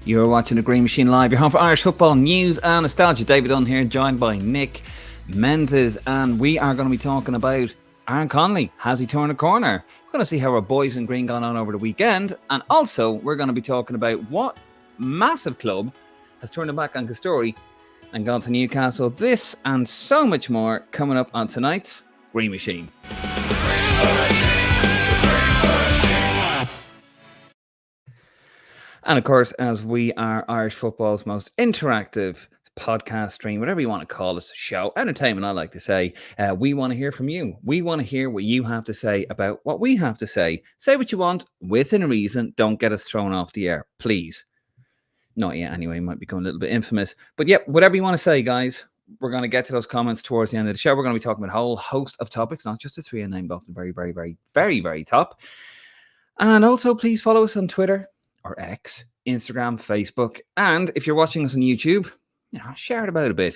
You're watching the Green Machine Live. You're home for Irish football news and nostalgia. David Dunn here, joined by Nick Menzies, and we are going to be talking about Aaron Connolly. Has he turned a corner? We're going to see how our boys in green gone on over the weekend, and also we're going to be talking about what massive club has turned their back on Castore and gone to Newcastle. This and so much more coming up on tonight's Green Machine. And of course, as we are Irish football's most interactive podcast stream, whatever you want to call this, show, entertainment, I like to say, we want to hear from you. We want to hear what you have to say about what we have to say. Say what you want, within reason. Don't get us thrown off the air, please. Not yet, anyway. Might become a little bit infamous. But yeah, whatever you want to say, guys. We're going to get to those comments towards the end of the show. We're going to be talking about a whole host of topics, not just the three I named off the very top. And also, please follow us on Twitter or X, Instagram, Facebook. And if you're watching us on YouTube, share it about a bit.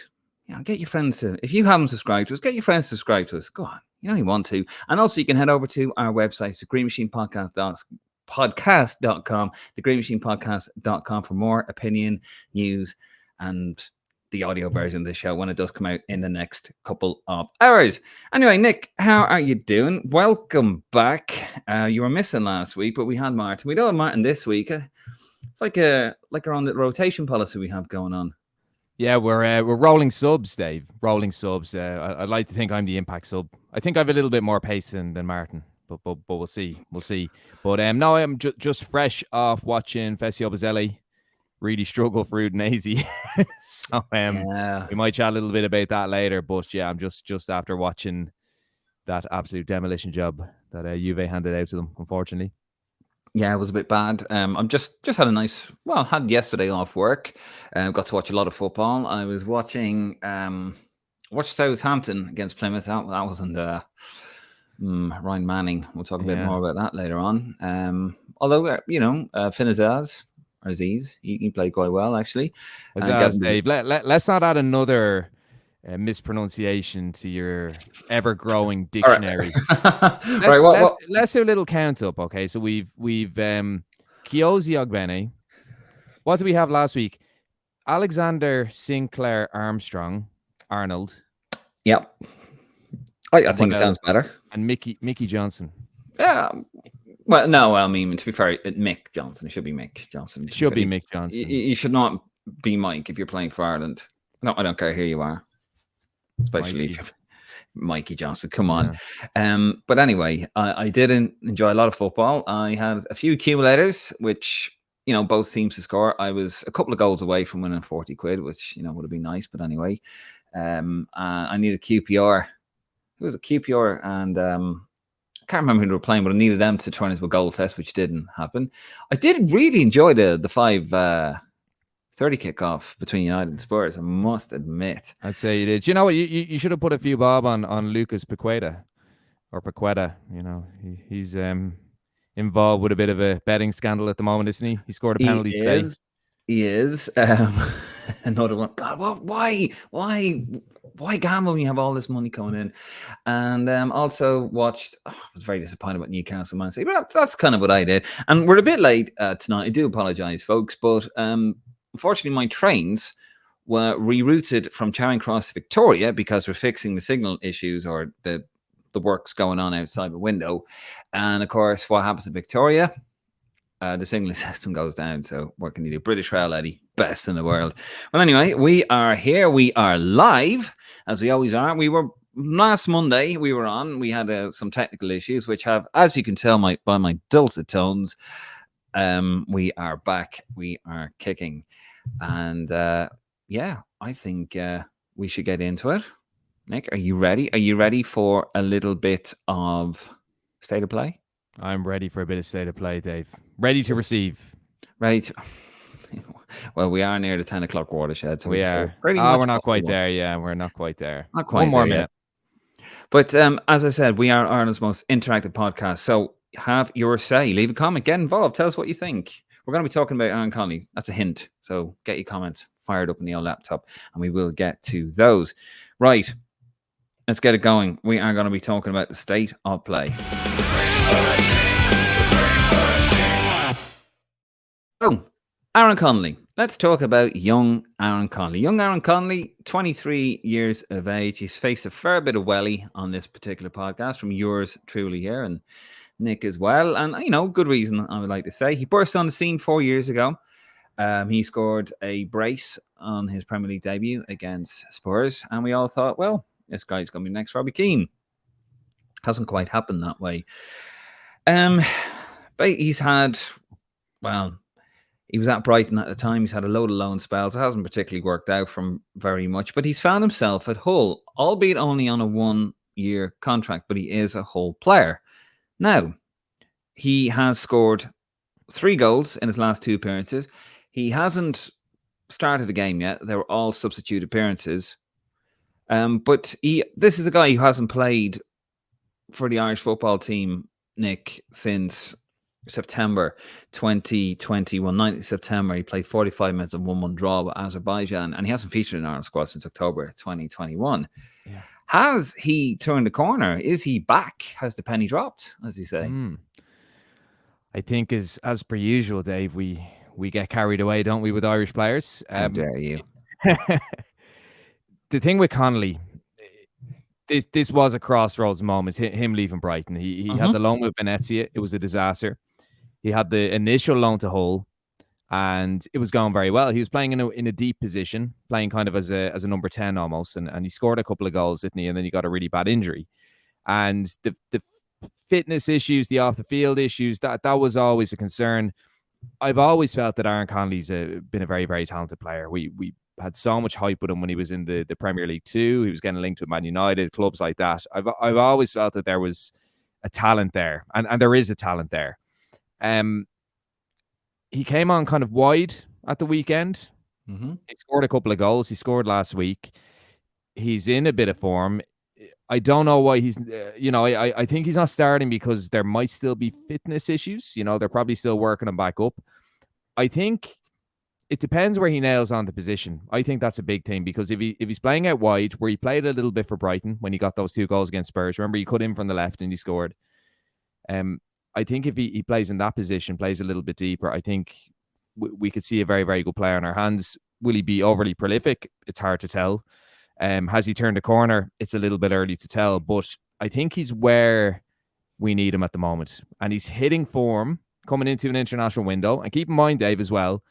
Get your friends to, if you haven't subscribed to us, get your friends to subscribe to us. Go on. You want to. And also you can head over to our website, thegreenmachinepodcast.com, thegreenmachinepodcast.com for more opinion, news, and the audio version of the show when it does come out in the next couple of hours. Anyway, Nick, how are you doing? Welcome back. You were missing last week, but we had Martin. We don't have Martin this week. It's like our own little rotation policy we have going on. Yeah, we're rolling subs, Dave. Rolling subs. I'd like to think I'm the impact sub. I think I have a little bit more pace than Martin, but we'll see. We'll see. But no, I'm just fresh off watching Fessio Bazzelli really struggle for Udinese. So we might chat a little bit about that later. But yeah, I'm just after watching that absolute demolition job that Juve handed out to them, unfortunately. Yeah, it was a bit bad. I'm just had a nice, had yesterday off work. Got to watch a lot of football. I was watching Southampton against Plymouth. That wasn't Ryan Manning. We'll talk a bit more about that later on. Although, Finn Aziz, he played quite well, actually. Dave, let's not add another mispronunciation to your ever-growing dictionary. Right. Let's do a little count up, okay? So we've Kiosi Ogbene. What did we have last week? Alexander Sinclair Arnold. Yep. I think it sounds better. And Mickey Johnson. Yeah. Well, no, I mean, to be fair, Mick Johnson. It should be Mick Johnson. It should be Mick Johnson. You should not be Mike if you're playing for Ireland. No, I don't care who you are. Especially if you're Mikey Johnson. Come on. Yeah. But anyway, I did enjoy a lot of football. I had a few accumulators, which, both teams to score. I was a couple of goals away from winning 40 quid, which, would have been nice. But anyway, I needed QPR. It was a QPR and I can't remember who they were playing, but I needed them to turn into a goal fest, which didn't happen. I did really enjoy the 5:30 kickoff between United and Spurs, I must admit. I'd say you did. You know what? You should have put a few bob on Lucas Paqueta. He's involved with a bit of a betting scandal at the moment, isn't he? He scored a penalty today. He is. Another one. God, why gamble when you have all this money coming in? And also watched. I was very disappointed about Newcastle Man City, but that's kind of what I did. And we're a bit late tonight. I do apologise, folks, but unfortunately, my trains were rerouted from Charing Cross to Victoria because we're fixing the signal issues or the works going on outside the window. And of course, what happens in Victoria? The signaling system goes down. So what can you do? British Rail, Eddie, best in the world. Well, anyway, we are here. We are live, as we always are. We were last Monday. We were on. We had some technical issues, which have, as you can tell by my dulcet tones, we are back. We are kicking, and I think we should get into it. Nick, are you ready? Are you ready for a little bit of state of play? I'm ready for a bit of state of play, Dave. Ready to receive. Ready to... Well, we are near the 10 o'clock watershed. So we are. We're not quite there. Yeah, we're not quite there. Not quite. One more minute. But as I said, we are Ireland's most interactive podcast. So have your say. Leave a comment. Get involved. Tell us what you think. We're going to be talking about Aaron Connolly. That's a hint. So get your comments fired up on the old laptop and we will get to those. Right. Let's get it going. We are going to be talking about the state of play. So, Aaron Connolly. Let's talk about young Aaron Connolly. Young Aaron Connolly, 23 years of age. He's faced a fair bit of welly on this particular podcast from yours truly here and Nick as well. And, good reason, I would like to say. He burst on the scene 4 years ago. He scored a brace on his Premier League debut against Spurs. And we all thought, well, this guy's going to be next Robbie Keane. Hasn't quite happened that way. But he's had, he was at Brighton at the time. He's had a load of loan spells. It hasn't particularly worked out for him very much, but he's found himself at Hull, albeit only on a 1-year contract, but he is a Hull player. Now, he has scored 3 goals in his last 2 appearances. He hasn't started a game yet. They were all substitute appearances. But this is a guy who hasn't played for the Irish football team, Nick, since September 2021. 9th September, he played 45 minutes and 1-1 draw with Azerbaijan, and he hasn't featured in Ireland squad since October 2021. Yeah. Has he turned the corner? Is he back? Has the penny dropped, as you say? I think as per usual, Dave, we get carried away, don't we, with Irish players? How dare you? The thing with Connolly, this was a crossroads moment, him leaving Brighton. He had the loan with Venezia. It was a disaster. He had the initial loan to Hull, and it was going very well. He was playing in a deep position, playing kind of as a number 10 almost, and he scored a couple of goals, didn't he? And then he got a really bad injury. And the fitness issues, the off-the-field issues, that was always a concern. I've always felt that Aaron Connolly's been a very, very talented player. We had so much hype with him when he was in the Premier League 2. He was getting linked with Man United, clubs like that. I've always felt that there was a talent there, and there is a talent there. He came on kind of wide at the weekend. He scored a couple of goals. He scored last week. He's in a bit of form. I don't know why he's, I think he's not starting because there might still be fitness issues. They're probably still working him back up. I think it depends where he nails on the position. I think that's a big thing, because if he's playing out wide, where he played a little bit for Brighton when he got those 2 goals against Spurs, remember he cut in from the left and he scored. I think if he plays in that position, plays a little bit deeper, I think we could see a very, very good player on our hands. Will he be overly prolific? It's hard to tell. Has he turned a corner? It's a little bit early to tell, but I think he's where we need him at the moment. And he's hitting form coming into an international window. And keep in mind, Dave, as well,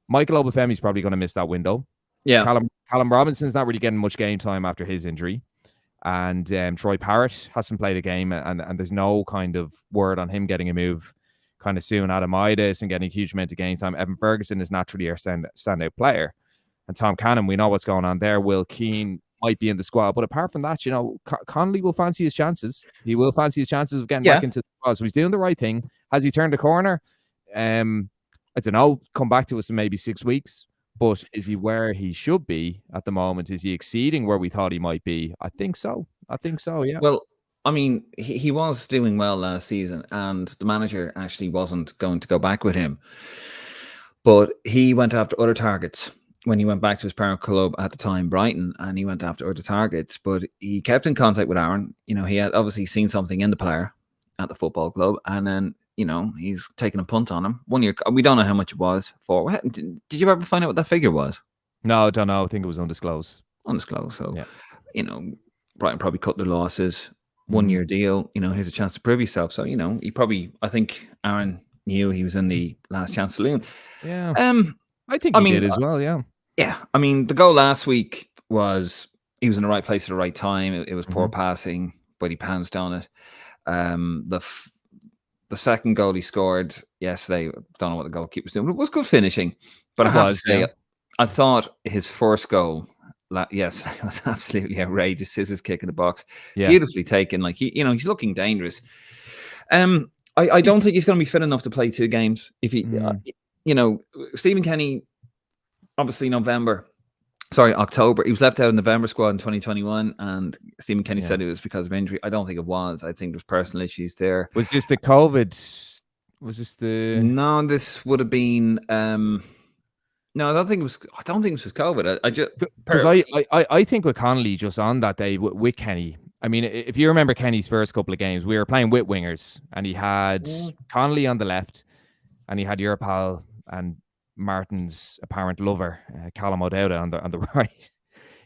Michael Obafemi's probably going to miss that window. Yeah. Callum Robinson's not really getting much game time after his injury. And Troy Parrott hasn't played a game, and there's no kind of word on him getting a move kind of soon. Adam Idas and getting a huge amount of game time. Evan Ferguson is naturally our standout player. And Tom Cannon, we know what's going on there. Will Keane might be in the squad. But apart from that, Connolly will fancy his chances. He will fancy his chances of getting back into the squad. So he's doing the right thing. Has he turned the corner? I don't know. Come back to us in maybe 6 weeks. But is he where he should be at the moment? Is he exceeding where we thought he might be? I think so, yeah. Well, I mean, he was doing well last season, and the manager actually wasn't going to go back with him. But he went after other targets when he went back to his parent club at the time, Brighton, and he went after other targets. But he kept in contact with Aaron. He had obviously seen something in the player at the football club, and then he's taking a punt on him. 1 year, we don't know how much it was for. Did you ever find out what that figure was? No, I don't know. I think it was undisclosed. So, Brighton probably cut their losses. 1 year deal. Here's a chance to prove yourself. So, I think Aaron knew he was in the last chance saloon. Yeah. I think he did as well. Yeah. Yeah. I mean, the goal last week was he was in the right place at the right time. It was poor passing, but he pounced on it. The second goal he scored yesterday, don't know what the goalkeeper was doing, but it was good finishing. But I have to say, I thought his first goal, it was absolutely outrageous. Scissors kick in the box, beautifully taken. Like he's looking dangerous. I don't think he's going to be fit enough to play 2 games. If he, Stephen Kenny, obviously October. He was left out in November squad in 2021, and Stephen Kenny said it was because of injury. I don't think it was. I think there's personal issues there. Was this the COVID? Was this the? No, this would have been. No, I don't think it was COVID. I just because I think with Connolly just on that day with Kenny. I mean, if you remember Kenny's first couple of games, we were playing with wingers, and he had Connolly on the left, and he had your pal and Martin's apparent lover, Callum O'Dowda on the right.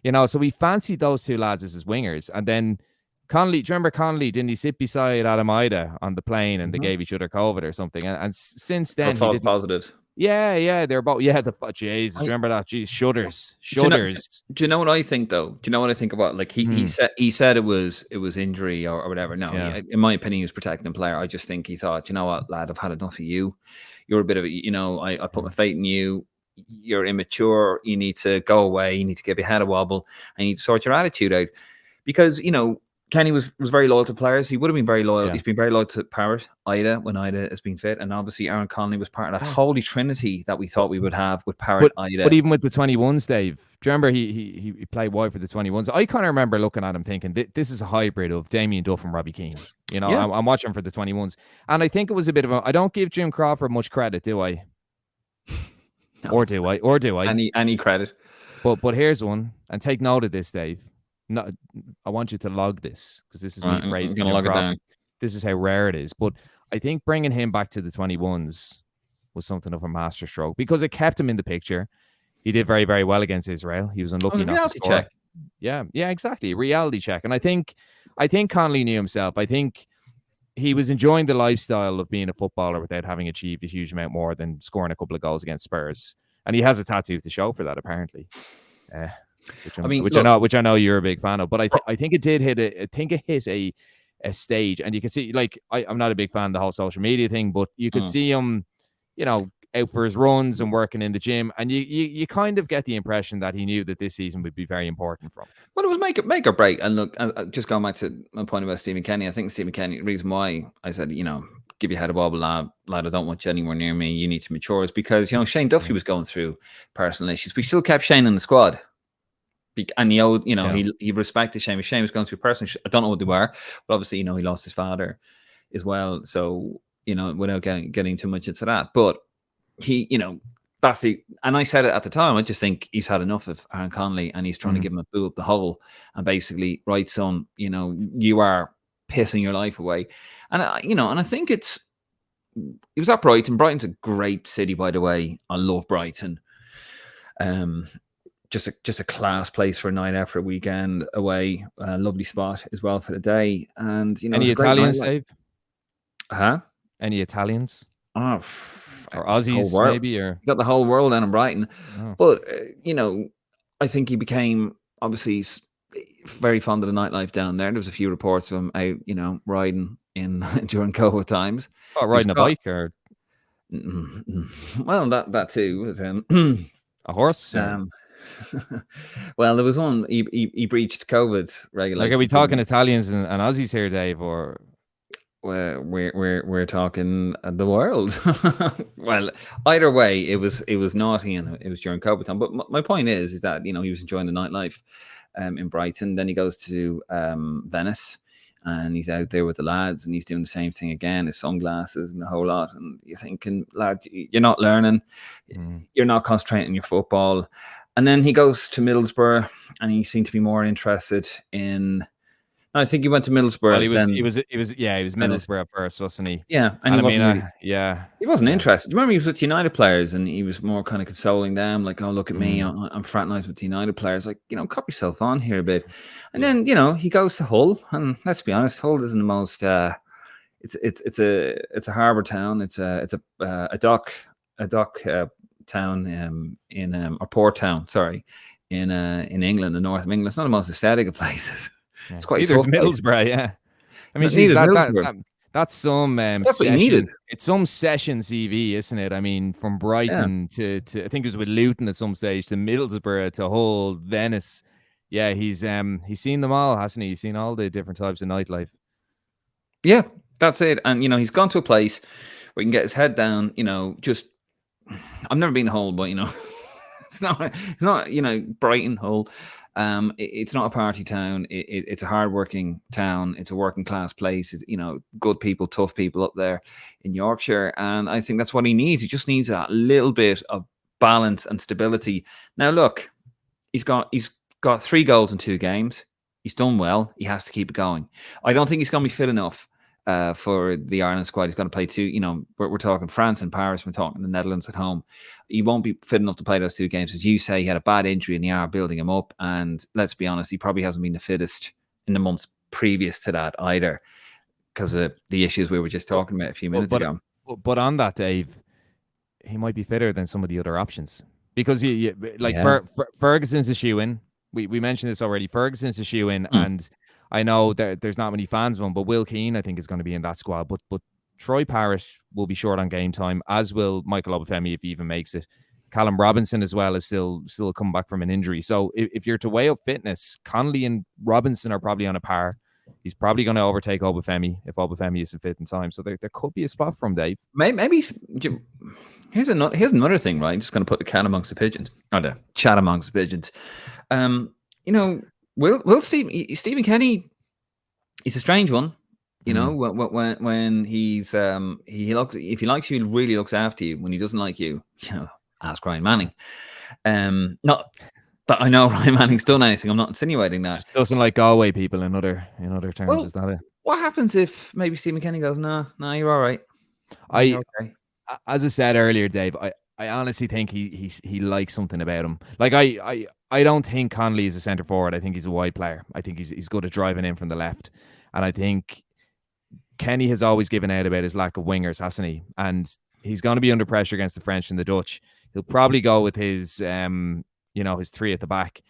You know, so we fancied those two lads as his wingers. And then Connolly, do you remember Connolly? Didn't he sit beside Adam Ida on the plane and they gave each other COVID or something? And since then, he false didn't. positives. Yeah, they're both. Yeah, Jesus, do you remember that? Jeez, shudders. Do you know what I think though? Do you know what I think about? Like he said it was injury or whatever. No, in my opinion, he was protecting the player. I just think he thought, you know what, lad, I've had enough of you. You're a bit of a, you know, I put my faith in you. You're immature. You need to go away. You need to give your head a wobble. And you need to sort your attitude out, because you know Kenny was very loyal to players. He would have been very loyal. Yeah. He's been very loyal to Parrott, Ida, when Ida has been fit. And obviously Aaron Connolly was part of that holy trinity that we thought we would have with Parrott, Ida. But even with the 21s, Dave, do you remember he played wide for the 21s? I kind of remember looking at him thinking, this is a hybrid of Damien Duff and Robbie Keane. You know, I'm watching for the 21s. And I think it was a bit of I don't give Jim Crawford much credit, do I? No. Or do I? Any credit. But here's one, and take note of this, Dave. No, I want you to log this, because this is me praising. I'm gonna log it down. This is how rare it is. But I think bringing him back to the 21s was something of a masterstroke, because it kept him in the picture. He did very, very well against Israel. He was unlucky not to score. Check. Yeah, exactly. Reality check. And I think Connolly knew himself. I think he was enjoying the lifestyle of being a footballer without having achieved a huge amount more than scoring a couple of goals against Spurs. And he has a tattoo to show for that, apparently. Which I know you're a big fan of, but I think it did hit a stage, and you can see, like, I'm not a big fan of the whole social media thing, but you could see him, you know, out for his runs and working in the gym, and you kind of get the impression that he knew that this season would be very important for him. Well, it was make or break. And look, just going back to my point about Stephen Kenny, I think Stephen Kenny, the reason why I said, you know, give your head a wobble, lad, I don't want you anywhere near me, you need to mature, is because, you know, Shane Duffy was going through personal issues. We still kept Shane in the squad. And he owed, you know, he respected Shane. Shane was going through personal issues. I don't know what they were, but obviously, you know, he lost his father as well. So, you know, without getting too much into that, but he, you know, that's the, and I said it at the time, I just think he's had enough of Aaron Connolly, and he's trying to give him a boo up the hole, and basically, right, son, you know, you are pissing your life away. And you know, and I think he was at Brighton. Brighton's a great city, by the way. I love Brighton. Just a class place for a night out, for a weekend away. Lovely spot as well for the day. And, you know, any Italians, Dave? Any Italians? Oh, or Aussies, maybe? Or you got the whole world down in Brighton. Oh. But you know, I think he became obviously very fond of the nightlife down there. There was a few reports of him out, you know, riding in during COVID times. Oh, riding a bike, or well, that too with him. A horse. Well, there was one. He breached COVID regulations. Like, are we talking Italians and Aussies here, Dave, or? We're talking the world. Well, either way, it was naughty, and it was during COVID time. But my point is that, you know, he was enjoying the nightlife in Brighton. Then he goes to Venice, and he's out there with the lads, and he's doing the same thing again, his sunglasses and the whole lot. And you're thinking, lad, you're not learning, you're not concentrating on your football. And then he goes to Middlesbrough, and he seemed to be more interested in. I think he went to Middlesbrough. Well, he was Middlesbrough at first, wasn't he? Yeah, and he wasn't. He wasn't interested. Do you remember he was with United players, and he was more kind of consoling them, like, "Oh, look at me, I'm fraternized with the United players." Like, you know, cop yourself on here a bit. And then, you know, he goes to Hull, and let's be honest, Hull isn't the most. It's a harbour town. It's a dock town or port town. Sorry, in England, the north of England. It's not the most aesthetic of places. Yeah. It's quite tough. Middlesbrough, yeah. I mean, that's some that's what you needed. It's some session CV, isn't it? I mean, from Brighton to I think it was with Luton at some stage, to Middlesbrough, to Hull, Venice. Yeah, he's seen them all, hasn't he? He's seen all the different types of nightlife. Yeah, that's it. And, you know, he's gone to a place where he can get his head down. You know, just I've never been to Hull, but, you know, it's not you know, Brighton, Hull. It's not a party town. It's a hard-working town. It's a working-class place. It's, you know, good people, tough people up there in Yorkshire. And I think that's what he needs. He just needs a little bit of balance and stability. Now, look, he's got 3 goals in 2 games. He's done well. He has to keep it going. I don't think he's going to be fit enough for the Ireland squad. He's got to play two. You know, we're talking France and Paris. We're talking the Netherlands at home. He won't be fit enough to play those 2 games. As you say, he had a bad injury and they are building him up. And let's be honest, he probably hasn't been the fittest in the months previous to that either, because of the issues we were just talking about a few minutes ago. But on that, Dave, he might be fitter than some of the other options, because Ferguson's a shoe-in. We mentioned this already. Ferguson's a shoe-in, and I know that there's not many fans of him, but Will Keane, I think, is going to be in that squad. But Troy Parrott will be short on game time, as will Michael Obafemi if he even makes it. Callum Robinson as well is still coming back from an injury. So if you're to weigh up fitness, Connolly and Robinson are probably on a par. He's probably going to overtake Obafemi if Obafemi isn't fit in time. So there could be a spot from Dave. Maybe here's another thing, right? Just going to put the cat amongst the pigeons, or the chat amongst the pigeons. You know, Will Stephen Kenny, he's a strange one. You know, when he's if he likes you, he really looks after you. When he doesn't like you, you know, ask Ryan Manning. Not that I know Ryan Manning's done anything. I'm not insinuating that. Just doesn't like Galway people in other terms. Well, is that it? What happens if maybe Stephen Kenny goes, nah, you're all right. Okay. As I said earlier, Dave, I honestly think he likes something about him. Like I don't think Connolly is a centre forward. I think he's a wide player. I think he's good at driving in from the left, and I think Kenny has always given out about his lack of wingers, hasn't he? And he's going to be under pressure against the French and the Dutch. He'll probably go with his his 3 at the back.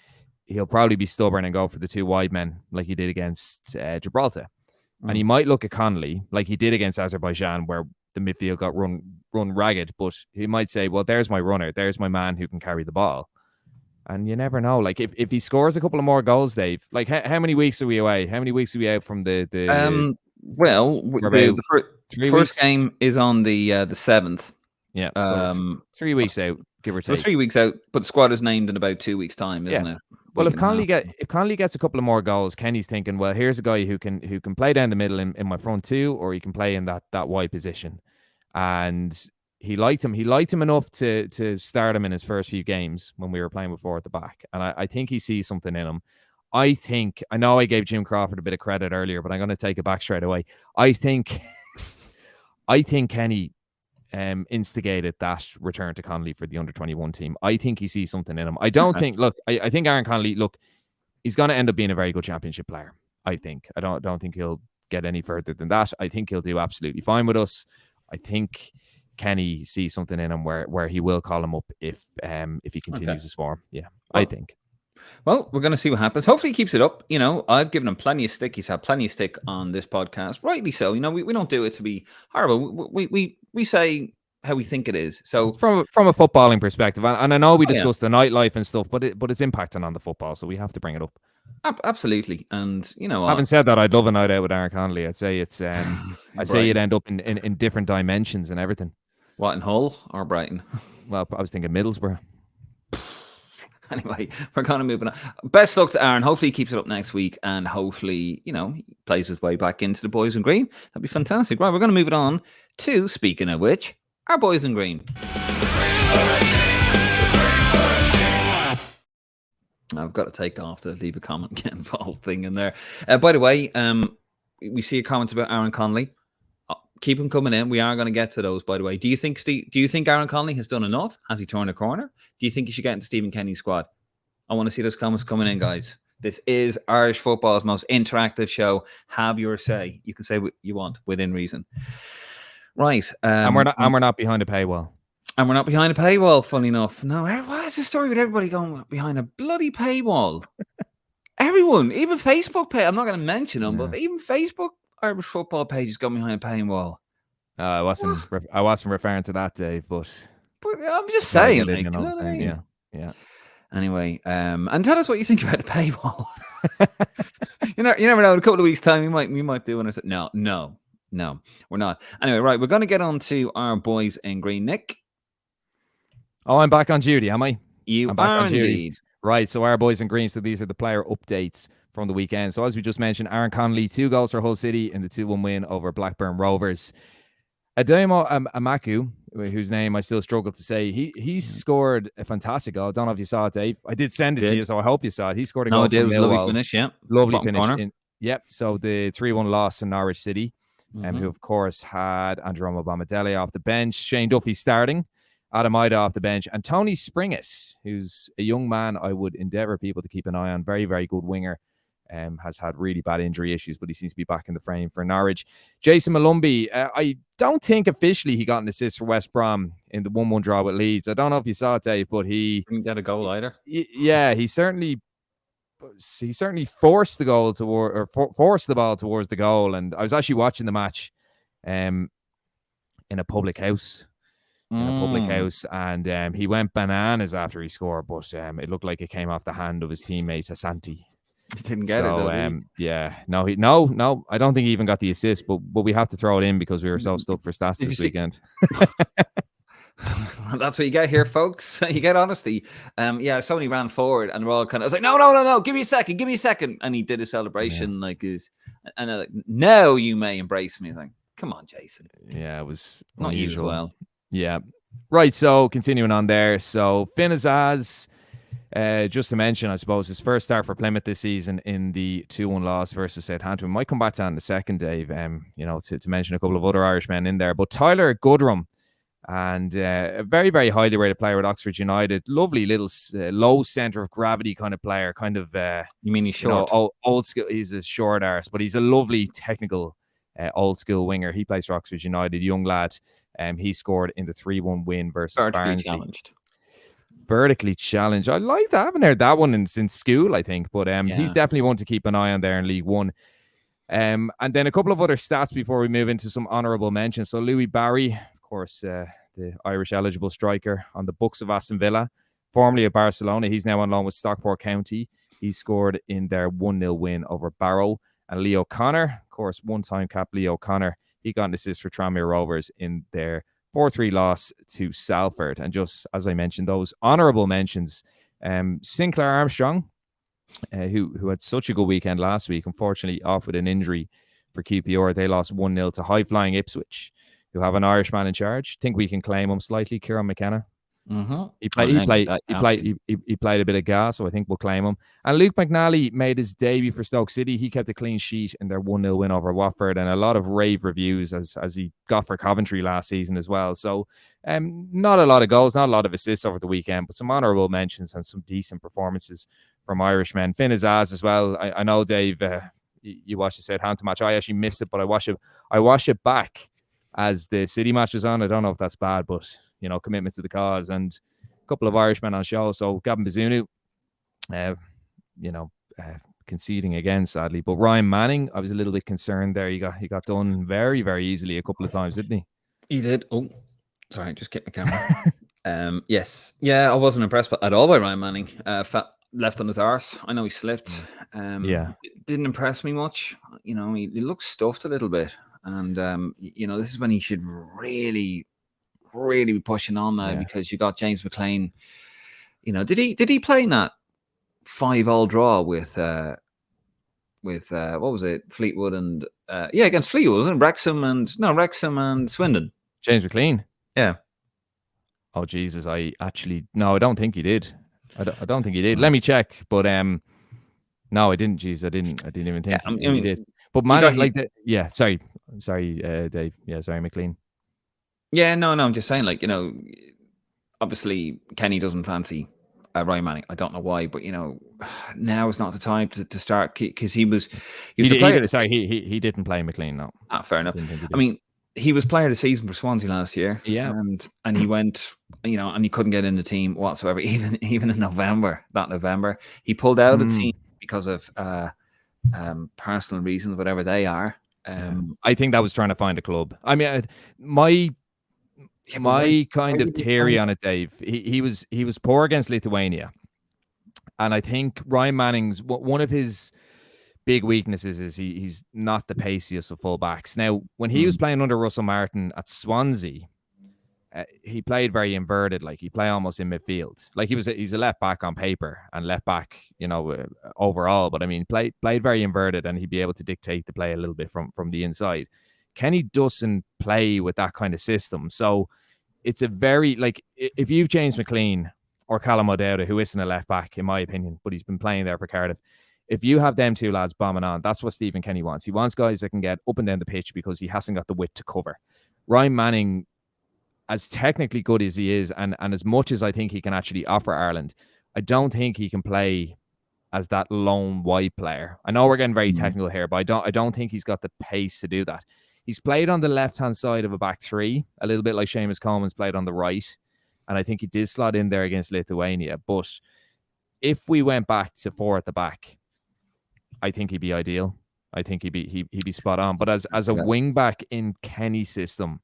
He'll probably be stubborn and go for the 2 wide men like he did against Gibraltar. And he might look at Connolly like he did against Azerbaijan, where the midfield got run ragged, but he might say, well, there's my runner, there's my man who can carry the ball. And you never know. Like if he scores a couple of more goals, Dave, like how many weeks are we away? How many weeks are we out from the first game is on the 7th. Yeah. So 3 weeks out, give or take. So 3 weeks out, but the squad is named in about 2 weeks' time, isn't it? Well, if Connolly gets a couple of more goals, Kenny's thinking, well, here's a guy who can play down the middle in my front 2, or he can play in that wide position. And he liked him. He liked him enough to start him in his first few games when we were playing with 4 at the back. And I think he sees something in him. I know I gave Jim Crawford a bit of credit earlier, but I'm going to take it back straight away. I think Kenny instigated that return to Connolly for the under-21 team. I think he sees something in him. I don't think, look, I think Aaron Connolly, look, he's going to end up being a very good championship player. I think. I don't think he'll get any further than that. I think he'll do absolutely fine with us. I think Kenny sees something in him where he will call him up if he continues his form. Yeah, well, I think. Well, we're going to see what happens. Hopefully he keeps it up. You know, I've given him plenty of stick. He's had plenty of stick on this podcast. Rightly so. You know, we don't do it to be horrible. We say how we think it is. So from a footballing perspective, and I know we discussed the nightlife and stuff, but it's impacting on the football, so we have to bring it up. Absolutely. And you know, having said that, I'd love a night out with Aaron Connolly. I'd say it's I'd say you'd end up in different dimensions and everything. What, in Hull or Brighton? Well, I was thinking Middlesbrough. Anyway, we're kind of moving on. Best luck to Aaron. Hopefully he keeps it up next week, and hopefully, you know, he plays his way back into the boys in green. That'd be fantastic. Right, we're going to move it on to, speaking of which, our boys in green. I've got to take off the leave a comment, get involved thing in there. By the way, we see a comment about Aaron Connolly. Keep him coming in. We are going to get to those, by the way. Do you think Aaron Connolly has done enough? Has he turned a corner? Do you think he should get into Stephen Kenny's squad? I want to see those comments coming in, guys. This is Irish football's most interactive show. Have your say. You can say what you want within reason. Right. And we're not behind a paywall. And we're not behind a paywall, funny enough. No, why is the story with everybody going behind a bloody paywall? Everyone, even Facebook pay. I'm not going to mention them, but even Facebook Irish football pages going behind a paywall. I wasn't referring to that, Dave, but I'm just saying. Yeah. Anyway, and tell us what you think about the paywall. you never know. In a couple of weeks' time, we might do one. Or no, we're not. Anyway, right, we're going to get on to our boys in green. Nick. Oh, I'm back on duty, am I? I'm back on duty. Indeed. Right, so our boys in green. So these are the player updates from the weekend. So as we just mentioned, Aaron Connolly, 2 goals for Hull City in the 2-1 win over Blackburn Rovers. Ademo Amaku, whose name I still struggle to say, he scored a fantastic goal. I don't know if you saw it, Dave. I did send it to you, so I hope you saw it. He scored a goal. No, it was a lovely finish, yeah. Lovely finish. Yep, so the 3-1 loss in Norwich City. who of course had Androm Obamidele off the bench, Shane Duffy starting, Adam Ida off the bench, and Tony Springett, who's a young man I would endeavour people to keep an eye on. Very, very good winger. Has had really bad injury issues, but he seems to be back in the frame for Norwich. Jason Malumbi, I don't think officially he got an assist for West Brom in the 1-1 draw with Leeds. I don't know if you saw it, Dave, but he didn't get a goal either. Yeah, he certainly forced the goal forced the ball towards the goal. And I was actually watching the match in a public house. And he went bananas after he scored, but it looked like it came off the hand of his teammate Asante. He didn't get it though, yeah, no, I don't think he even got the assist, but we have to throw it in because we were so stuck for stats this weekend. That's what you get here, folks. You get honesty. Somebody ran forward and we're all kind of, I was like, no, give me a second. And he did a celebration like his, and like, no, you may embrace me. I was like, come on, Jason. Yeah, it was not usual. Well. Yeah. Right. So continuing on there. So Finn Azaz, just to mention, I suppose, his first start for Plymouth this season in the 2-1 loss versus Southampton. We might come back to that in a second, Dave, to mention a couple of other Irishmen in there. But Tyler Goodrum, and a very, very highly rated player with Oxford United. Lovely little low centre of gravity kind of player. Kind of, you mean he's short? Old school. He's a short arse, but he's a lovely technical old school winger. He plays for Oxford United, young lad. He scored in the 3-1 win versus Barnsley. Vertically challenged. I like that. I haven't heard that one since school, I think. But he's definitely one to keep an eye on there in League One. And then a couple of other stats before we move into some honourable mentions. So Louis Barry, of course, the Irish eligible striker on the books of Aston Villa, formerly of Barcelona. He's now on loan with Stockport County. He scored in their 1-0 win over Barrow. And Leo Connor, of course, one-time cap Leo Connor, he got an assist for Tranmere Rovers in their 4-3 loss to Salford. And just as I mentioned, those honourable mentions, Sinclair Armstrong, who had such a good weekend last week, unfortunately off with an injury for QPR. They lost 1-0 to high-flying Ipswich, who have an Irishman in charge. Think we can claim him slightly, Kieran McKenna. He played a bit of gas, so I think we'll claim him. And Luke McNally made his debut for Stoke City. He kept a clean sheet in their 1-0 win over Watford, and a lot of rave reviews as he got for Coventry last season as well. So not a lot of goals, not a lot of assists over the weekend, but some honourable mentions and some decent performances from Irishmen. Finn Azaz as well. I know, Dave, you watched the Southampton match. I actually missed it, but I watched it back as the City match was on. I don't know if that's bad, but commitment to the cause, and a couple of Irishmen on show. So Gavin Bazunu, conceding again, sadly. But Ryan Manning, I was a little bit concerned there. He got done very, very easily a couple of times, didn't he? He did. Oh, sorry, just kept my camera. Yes. Yeah, I wasn't impressed at all by Ryan Manning. Left on his arse. I know he slipped. Didn't impress me much. He looks stuffed a little bit. And, this is when he should really be pushing on now, because you got James McLean. Did he play in that 5-5 draw with what was it, Fleetwood and against Fleetwood, wasn't it? Wrexham and Swindon. James McLean. Yeah. Oh Jesus, I don't think he did. I don't think he did. Let me check. But no, I didn't. Jeez, I didn't even think he did. But man, sorry, Dave. Yeah, sorry, McLean. Yeah, no, I'm just saying, obviously Kenny doesn't fancy Ryan Manning. I don't know why, but now is not the time to start, because he was a player. He didn't play McLean. No, fair enough. I mean, he was player of the season for Swansea last year. Yeah, and he went, and he couldn't get in the team whatsoever. Even in November, he pulled out of the team because of personal reasons, whatever they are. I think that was trying to find a club. I mean, my kind of theory on it, Dave, he was poor against Lithuania, and I think Ryan Manning's one of his big weaknesses is he's not the paciest of fullbacks. Now, when he was playing under Russell Martin at Swansea, he played very inverted, like he played almost in midfield. Like he's a left back on paper and left back, overall. But I mean, played very inverted, and he'd be able to dictate the play a little bit from the inside. Kenny doesn't play with that kind of system, so it's a very, if you've James McLean or Callum O'Dowda, who isn't a left back in my opinion, but he's been playing there for Cardiff, if you have them two lads bombing on, that's what Stephen Kenny wants. He wants guys that can get up and down the pitch because he hasn't got the width to cover. Ryan Manning, as technically good as he is, and as much as I think he can actually offer Ireland, I don't think he can play as that lone wide player. I know we're getting very technical here, but I don't think he's got the pace to do that. He's played on the left-hand side of a back three, a little bit like Seamus Coleman's played on the right. And I think he did slot in there against Lithuania. But if we went back to 4 at the back, I think he'd be ideal. I think he'd be spot on. But as a wing back in Kenny's system,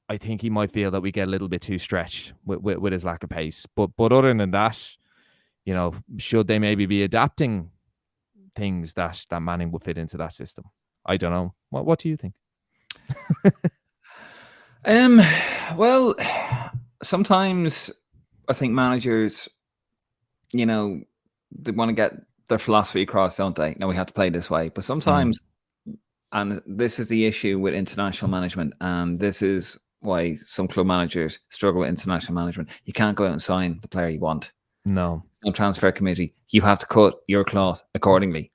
I think he might feel that we get a little bit too stretched with his lack of pace. But other than that, you know, should they maybe be adapting things that Manning would fit into that system? I don't know. What do you think? Well, sometimes I think managers, you know, they want to get their philosophy across, don't they? No, we have to play this way. But sometimes, and this is the issue with international management, and this is why some club managers struggle with international management. You can't go out and sign the player you want. No transfer committee. You have to cut your cloth accordingly.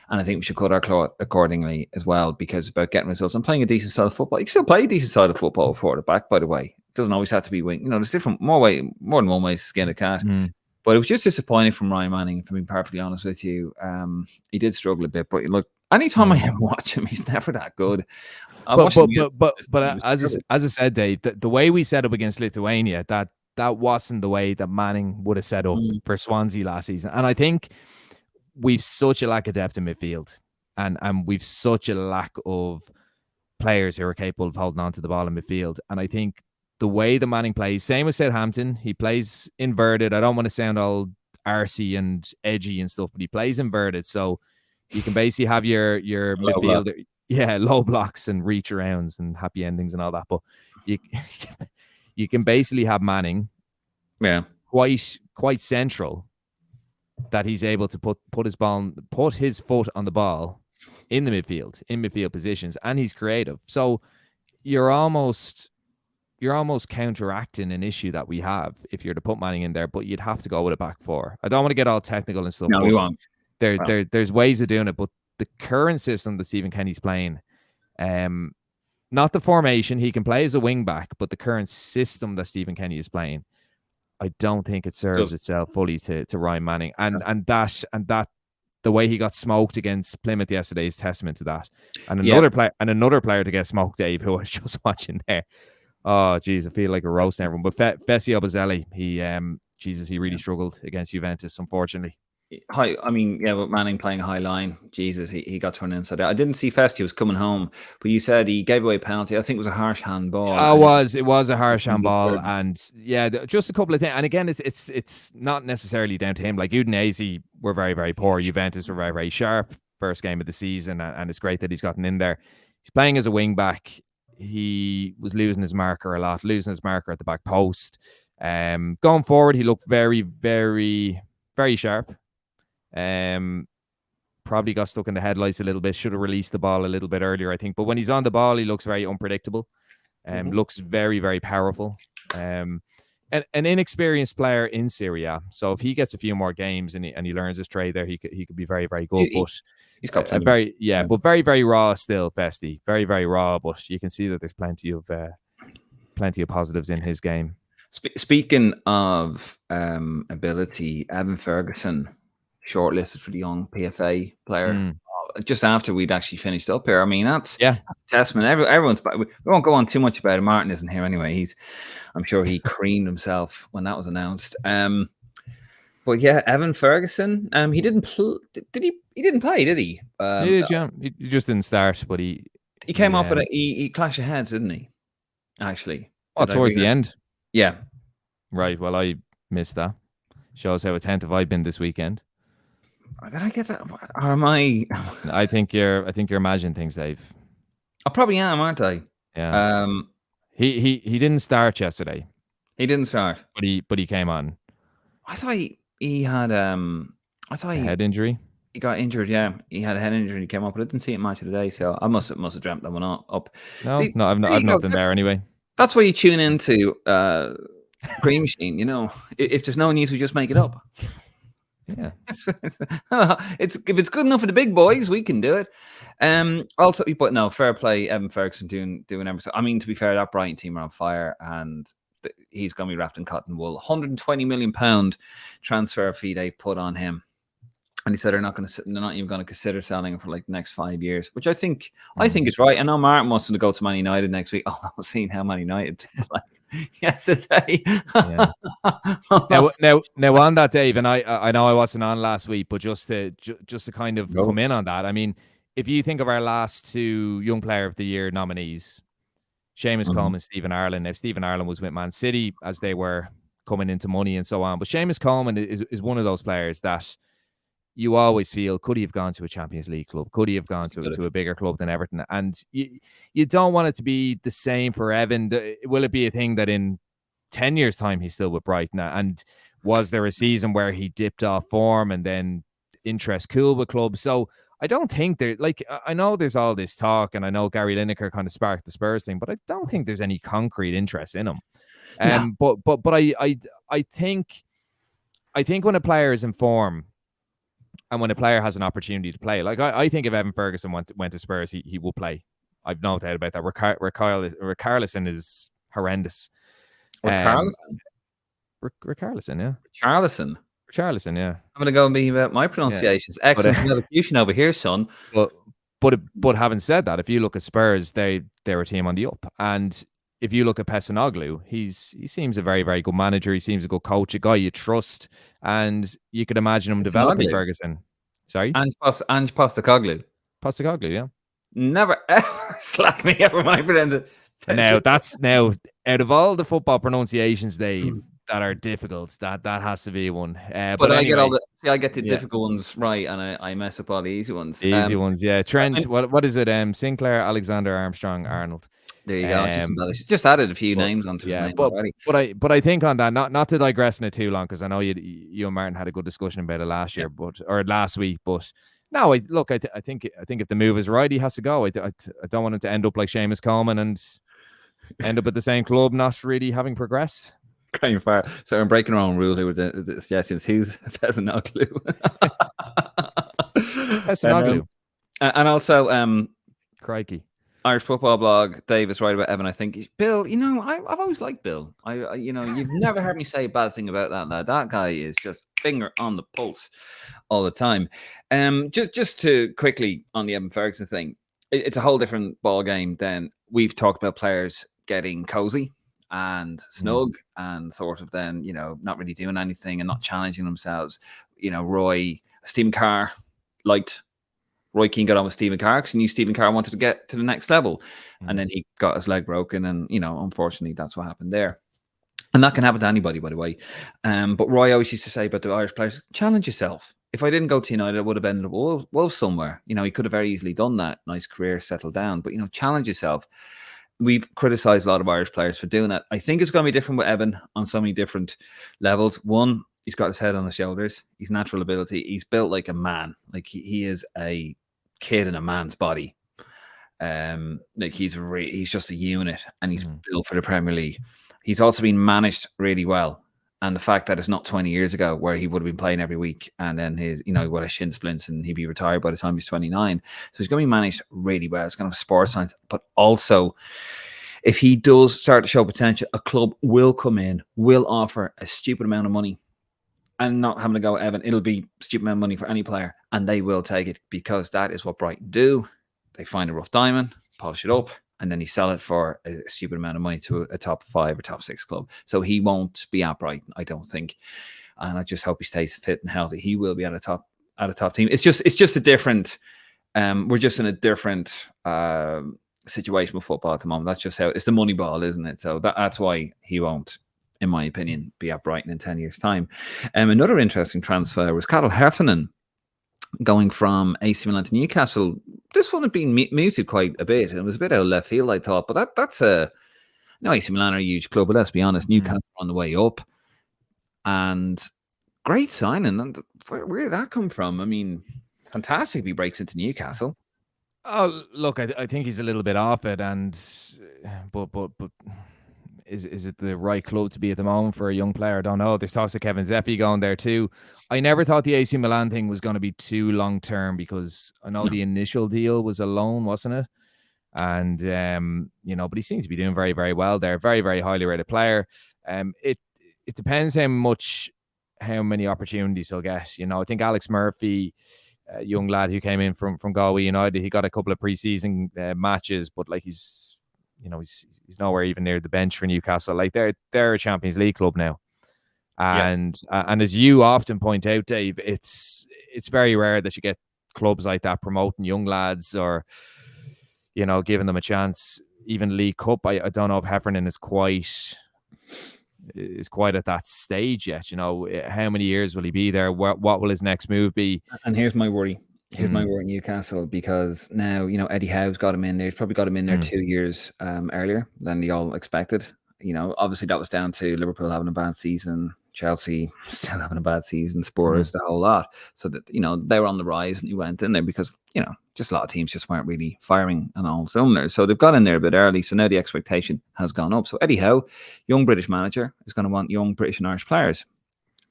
And I think we should cut our cloth accordingly as well, because it's about getting results and playing a decent style of football. You can still play a decent style of football for the back, by the way. It doesn't always have to be wing. You know, there's more than one way to skin a cat. But it was just disappointing from Ryan Manning, if I'm being perfectly honest with you. He did struggle a bit, but look, anytime I ever watch him, he's never that good. But as I said, Dave, the way we set up against Lithuania, that wasn't the way that Manning would have set up for Swansea last season. And I think we've such a lack of depth in midfield, and we've such a lack of players who are capable of holding on to the ball in midfield. And I think the way the Manning plays, same with Southampton, he plays inverted. I don't want to sound all arsey and edgy and stuff, but he plays inverted. So you can basically have your midfielder, low blocks and reach arounds and happy endings and all that. But you can basically have Manning, quite central, that he's able to put his foot on the ball in the midfield positions, and he's creative. So you're almost counteracting an issue that we have if you're to put Manning in there, but you'd have to go with a back four. I don't want to get all technical and stuff. No, we won't. There's ways of doing it, but the current system that Stephen Kenny's playing, not the formation, he can play as a wing back, but the current system that Stephen Kenny is playing, I don't think it serves itself fully to Ryan Manning, and that the way he got smoked against Plymouth yesterday is testament to that. And another player to get smoked, Dave, who I was just watching there. Oh, geez, I feel like a roasting everyone. But Fessi Obazelli, he really struggled against Juventus, unfortunately. But Manning playing a high line, Jesus, he got turned inside out. I didn't see Festy was coming home, but you said he gave away a penalty. I think it was a harsh handball. It was a harsh handball, and just a couple of things. And again, it's not necessarily down to him. Like Udinese were very, very poor. Juventus were very, very sharp. First game of the season, and it's great that he's gotten in there. He's playing as a wing back. He was losing his marker a lot, losing his marker at the back post. Going forward, he looked very, very, very sharp. Probably got stuck in the headlights a little bit. Should have released the ball a little bit earlier, I think. But when he's on the ball, he looks very unpredictable. Looks very, very powerful. An inexperienced player in Serie A. So if he gets a few more games and he learns his trade there, he could be very, very good. But he's got plenty. But very, very raw still, Festy. Very, very raw. But you can see that there's plenty of positives in his game. Speaking of ability, Evan Ferguson shortlisted for the young PFA player just after we'd actually finished up here. I mean, that's a testament. Everyone's. We won't go on too much about it. Martin isn't here anyway. I'm sure he creamed himself when that was announced. But yeah, Evan Ferguson. He didn't. Did he? He didn't play, did he? He did, yeah. He just didn't start, but he came off with it. He clashed of heads, didn't he? Actually. Towards the end. Yeah. Right. Well, I missed that. Shows how attentive I've been this weekend. Did I get that? Or am I? I think you're imagining things, Dave. I probably am, aren't I? Yeah. He didn't start yesterday. He didn't start, but he came on. I thought he had a head injury. He got injured. Yeah, he had a head injury. He came up, but I didn't see it match of the day. So I must have dreamt that one up. No, I've nothing there anyway. That's why you tune into Cream Machine. You know, if there's no news, we just make it up. Yeah. It's if it's good enough for the big boys, we can do it. Also, but no, fair play, Evan Ferguson doing everything. I mean, to be fair, that Brighton team are on fire, and he's going to be wrapped in cotton wool. £120 million transfer fee they put on him, and he said they're not even going to consider selling him for like the next 5 years, which I think is right. I know Martin wants him to go to Man United next week. Oh, I was seeing how Man United like yesterday. Yeah. Now on that, Dave, and I know I wasn't on last week, but just to kind of come in on that, I mean, if you think of our last two Young Player of the Year nominees, Seamus Coleman and Stephen Ireland. Now, Stephen Ireland was with Man City as they were coming into money and so on, but Seamus Coleman is one of those players that you always feel, could he have gone to a Champions League club? Could he have gone to a bigger club than Everton? And you don't want it to be the same for Evan. Will it be a thing that in 10 years' time he's still with Brighton? And was there a season where he dipped off form and then interest cooled with clubs? So I don't think there, like, I know there's all this talk, and I know Gary Lineker kind of sparked the Spurs thing, but I don't think there's any concrete interest in him. But I think when a player is in form, and when a player has an opportunity to play, like I think if Evan Ferguson went to Spurs, he will play. I've no doubt about that. Richarlison is horrendous. Richarlison, yeah. Richarlison, yeah. I'm going to go and be about my pronunciations. Yeah. Excellent elocution over here, son. But having said that, if you look at Spurs, they're a team on the up. And if you look at Pesanoglu, he seems a very, very good manager. He seems a good coach, a guy you trust, and you could imagine him developing Ferguson. Sorry? Ange Postecoglou. Postecoglou, yeah. Never ever slack me over my pronunciation. Now, out of all the football pronunciations, Dave, that are difficult, that has to be one. But anyway, I get the difficult ones right, and I mess up all the easy ones. The easy ones, yeah. Trent, what is it? Sinclair, Alexander, Armstrong, Arnold. There you go. Just added a few names onto his name already. But I think on that, not to digress in it too long, because I know you and Martin had a good discussion about it last year, or last week. But no, I think if the move is right, he has to go. I don't want him to end up like Seamus Coleman and end up at the same club, not really having progressed. Going far. So I'm breaking our own rule here with the suggestions. Who's Pesanoglu? Pesanoglu. And also, crikey. Irish Football Blog, Dave is right about Evan. I think Bill, I've always liked Bill. You've never heard me say a bad thing about that lad. That guy is just finger on the pulse all the time. Just to quickly on the Evan Ferguson thing, it's a whole different ball game than we've talked about players getting cozy and snug and sort of then, not really doing anything and not challenging themselves. Stephen Carr liked Roy Keane got on with Stephen Carr because he knew Stephen Carr wanted to get to the next level. And then he got his leg broken. And, unfortunately, that's what happened there. And that can happen to anybody, by the way. But Roy always used to say about the Irish players, challenge yourself. If I didn't go to United, I would have ended up Wolves somewhere. He could have very easily done that. Nice career, settled down. But, challenge yourself. We've criticized a lot of Irish players for doing that. I think it's going to be different with Evan on so many different levels. One, he's got his head on his shoulders. He's natural ability. He's built like a man. Like he is a kid in a man's body. He's just a unit, and he's built for the Premier League. He's also been managed really well, and the fact that it's not 20 years ago where he would have been playing every week, and then he would have shin splints and he'd be retired by the time he's 29. So he's going to be managed really well. It's going to have sports science, but also if he does start to show potential, a club will come in, will offer a stupid amount of money. And not having to go, Evan, it'll be stupid amount of money for any player, and they will take it because that is what Brighton do. They find a rough diamond, polish it up, and then you sell it for a stupid amount of money to a top 5 or top 6 club. So he won't be at Brighton, I don't think. And I just hope he stays fit and healthy. He will be at a top team. It's just a different. We're just in a different situation with football at the moment. That's just how it's the money ball, isn't it? So that's why he won't, in my opinion, be at Brighton in 10 years' time. Another interesting transfer was Carl Heffernan going from AC Milan to Newcastle. This one had been muted quite a bit. It was a bit out of left field, I thought, but that's AC Milan are a huge club, but let's be honest, Newcastle on the way up. And great signing. And where did that come from? I mean, fantastic if he breaks into Newcastle. Oh, look, I think he's a little bit off it, but is it the right club to be at the moment for a young player? I don't know. There's talks of Kevin Zeppi going there too. I never thought the AC Milan thing was going to be too long term, because I know the initial deal was a loan, wasn't it? And but he seems to be doing very, very well there. Very, very highly rated player. It depends how many opportunities he'll get. I think Alex Murphy, a young lad who came in from Galway United, he got a couple of preseason matches, but like he's nowhere even near the bench for Newcastle. Like they're a Champions League club now, and as you often point out, Dave, it's very rare that you get clubs like that promoting young lads, or giving them a chance. Even League Cup, I don't know if Heffernan is quite at that stage yet. How many years will he be there? What will his next move be? And here's my worry. My worry in Newcastle, because now, Eddie Howe's got him in there. He's probably got him in there 2 years earlier than they all expected. Obviously that was down to Liverpool having a bad season, Chelsea still having a bad season, Spurs, the whole lot. So that, they were on the rise, and he went in there because, just a lot of teams just weren't really firing on all cylinders. So they've got in there a bit early. So now the expectation has gone up. So Eddie Howe, young British manager, is going to want young British and Irish players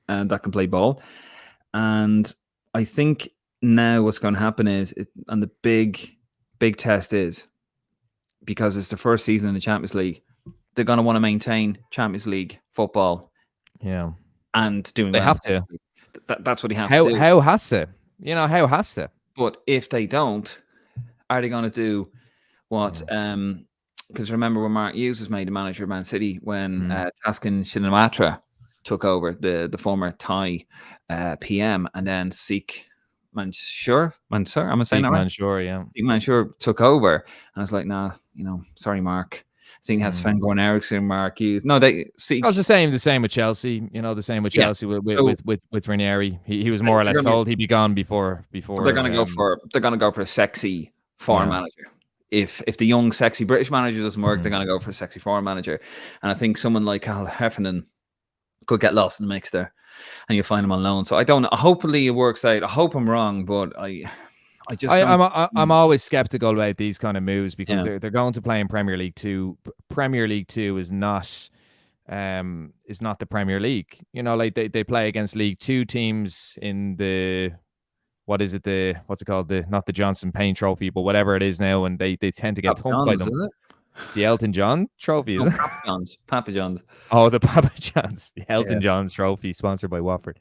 and that can play ball. And I think now what's going to happen is, and the big test is, because it's the first season in the Champions League, they're going to want to maintain Champions League football. Yeah. And doing they have to. That's what he has to do. How has to. How has to. But if they don't, are they going to do what? Because remember when Mark Hughes was made the manager of Man City, when Taskin Shinawatra took over, the former Thai PM, and then Sikh Mansour, am I saying that right? Mansour, yeah. Sikh Mansour took over, and I was like, nah, sorry, Mark. I think he had Sven Goran Eriksson, Mark Hughes. No, I was the same with Chelsea. The same with Chelsea with Ranieri. He was more or less told he'd be gone before. They're going to go for a sexy foreign manager. If the young sexy British manager doesn't work, they're going to go for a sexy foreign manager. And I think someone like Carl Heffernan could get lost in the mix there, and you'll find him on loan. So I don't know. Hopefully it works out. I hope I'm wrong, but I'm always skeptical about these kind of moves, because they're going to play in Premier League 2. Premier League 2 is not the Premier League. Like they play against League 2 teams in the what's it called? Not the Johnson Payne Trophy, but whatever it is now, and they tend to get thumped by them. The Elton John Trophy, is it? Papa John's. Oh, the Papa John's. The Elton John's Trophy, sponsored by Watford.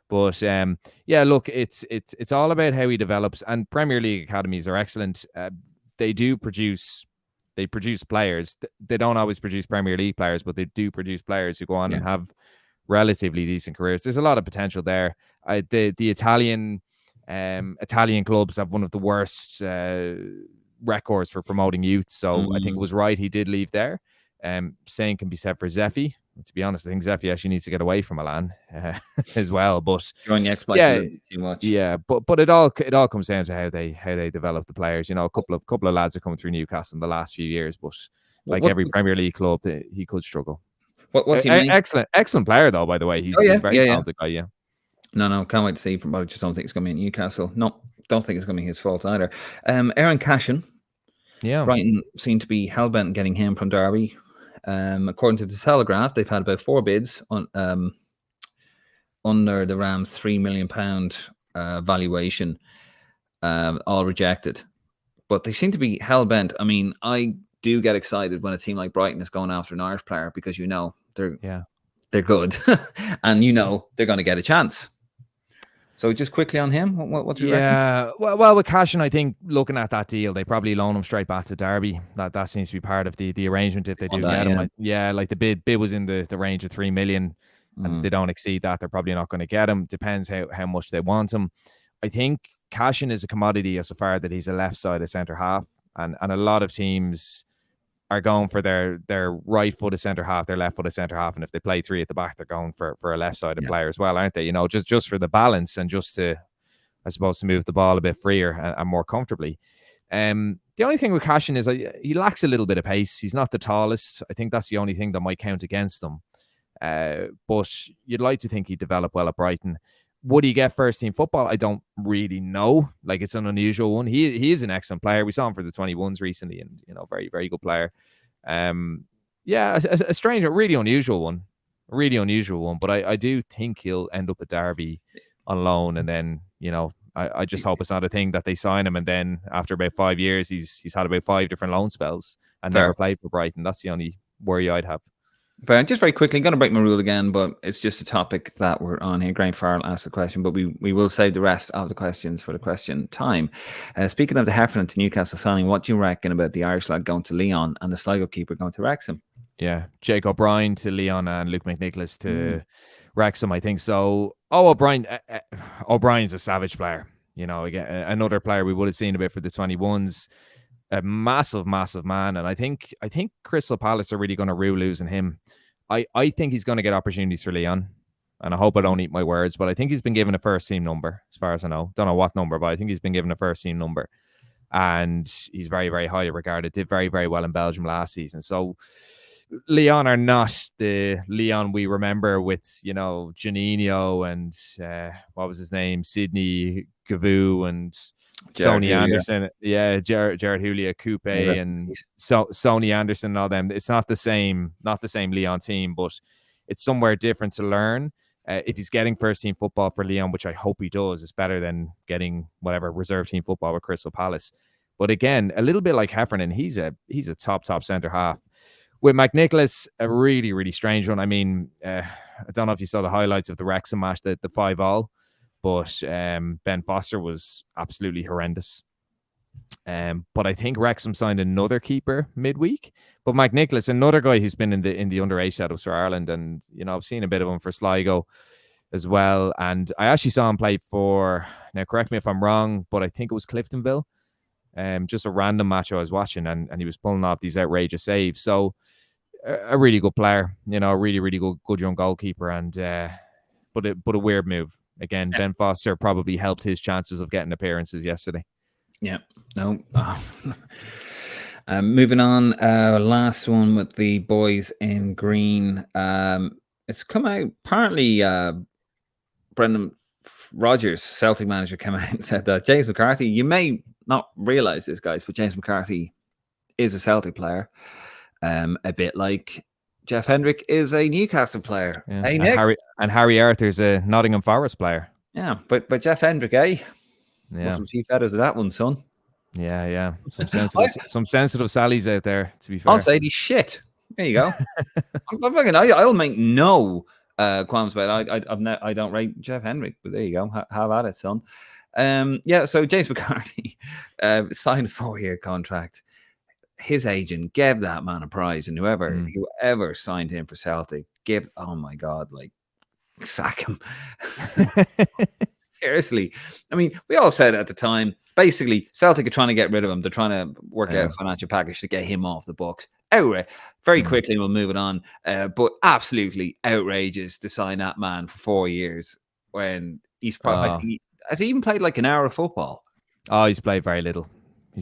But look, it's all about how he develops, and Premier League academies are excellent. They produce players. They don't always produce Premier League players, but they do produce players who go on and have relatively decent careers. There's a lot of potential there. The Italian clubs have one of the worst records for promoting youth, so I think it was right he did leave there. Same can be said for Zeppi. To be honest, I think Zeppi actually needs to get away from Milan as well. But join the exploits too much. Yeah, but it all comes down to how they develop the players. A couple of lads are coming through Newcastle in the last few years, but every Premier League club, he could struggle. What do you mean? Excellent player though, by the way. He's a very talented guy. Yeah. No, can't wait to see. But I just don't think it's going to be in Newcastle. No, don't think it's going to be his fault either. Aaron Cashin. Yeah. Brighton seem to be hell-bent getting him from Derby. According to the Telegraph, they've had about 4 bids on under the Rams' £3 million valuation, all rejected. But they seem to be hell-bent. I mean, I do get excited when a team like Brighton is going after an Irish player, because they're good, and they're going to get a chance. So just quickly on him, what do you reckon? Well, with Cashin, I think looking at that deal, they probably loan him straight back to Derby. That seems to be part of the arrangement if they do get him. Like the bid was in the range of 3 million, and if they don't exceed that, they're probably not going to get him. Depends how much they want him. I think Cashin is a commodity as far that he's a left-sided centre half, and a lot of teams are going for their right-footed centre half, their left-footed centre half, and if they play 3 at the back, they're going for a left-sided player as well, aren't they? Just for the balance and just to, I suppose, to move the ball a bit freer and more comfortably. The only thing with Cashin is he lacks a little bit of pace. He's not the tallest. I think that's the only thing that might count against him. But you'd like to think he'd develop well at Brighton. Would he get first team football? I don't really know. Like, it's an unusual one. He is an excellent player. We saw him for the 21s recently, and very, very good player. Yeah, a strange, a really unusual one. A really unusual one. But I do think he'll end up at Derby on loan. And then, I just hope it's not a thing that they sign him and then after about 5 years he's had about 5 different loan spells and Fair. never played for Brighton. That's the only worry I'd have. But just very quickly, I'm going to break my rule again, but it's just a topic that we're on here. Graham Farrell asked the question, but we will save the rest of the questions for the question time. Speaking of the Heffernan to Newcastle signing, what do you reckon about the Irish lad going to Leon and the Sligo keeper going to Wrexham? Yeah, Jake O'Brien to Leon and Luke McNicholas to Wrexham, I think so. O'Brien's a savage player. Again, another player we would have seen a bit for the 21s. A massive, massive man. And I think Crystal Palace are really going to rue losing him. I think he's going to get opportunities for Leon. And I hope I don't eat my words, but I think he's been given a first team number, as far as I know. Don't know what number, but I think he's been given a first team number. And he's very, very highly regarded. Did very, very well in Belgium last season. So Leon are not the Leon we remember with, Janino and what was his name? Sidney Govou and Jared Sony Julia. Anderson. Yeah, Jared Julia, Coupe and Sony Anderson and all them. It's not the same Leon team, but it's somewhere different to learn. If he's getting first team football for Leon, which I hope he does, it's better than getting whatever reserve team football with Crystal Palace. But again, a little bit like Heffernan, he's a top centre half. With McNicholas, a really, really strange one. I mean, I don't know if you saw the highlights of the Wrexham match, the 5-5, but Ben Foster was absolutely horrendous. But I think Wrexham signed another keeper midweek. But McNicholas, another guy who's been in the under-8 shadows for Ireland, and I've seen a bit of him for Sligo as well. And I actually saw him play for, now correct me if I'm wrong, but I think it was Cliftonville. Just a random match I was watching, and he was pulling off these outrageous saves. So a really good player, a really, really good young goalkeeper, and but a weird move. Again, Ben Foster probably helped his chances of getting appearances yesterday. Yeah, no. Moving on, last one with the boys in green. It's come out, apparently Brendan Rodgers, Celtic manager, came out and said that James McCarthy, you may not realise this, guys, but James McCarthy is a Celtic player, a bit like Jeff Hendrick is a Newcastle player. Yeah. Hey, Nick? Harry Arthur's a Nottingham Forest player. Yeah, but Jeff Hendrick, eh? Yeah. Some few feathers of that one, son. Yeah. Some sensitive Sallies out there, to be fair. I'll say he's shit. There you go. I'll make no qualms about it. I don't rate Jeff Hendrick, but there you go. Have at it, son. So James McCarthy signed a 4-year contract. His agent gave that man a prize, and whoever signed him for Celtic, oh my God, like, sack him. Seriously. I mean, we all said at the time, basically, Celtic are trying to get rid of him. They're trying to work out a financial package to get him off the books. Very quickly, we'll move it on. But absolutely outrageous to sign that man for 4 years when he's probably has he even played like an hour of football? Oh, he's played very little.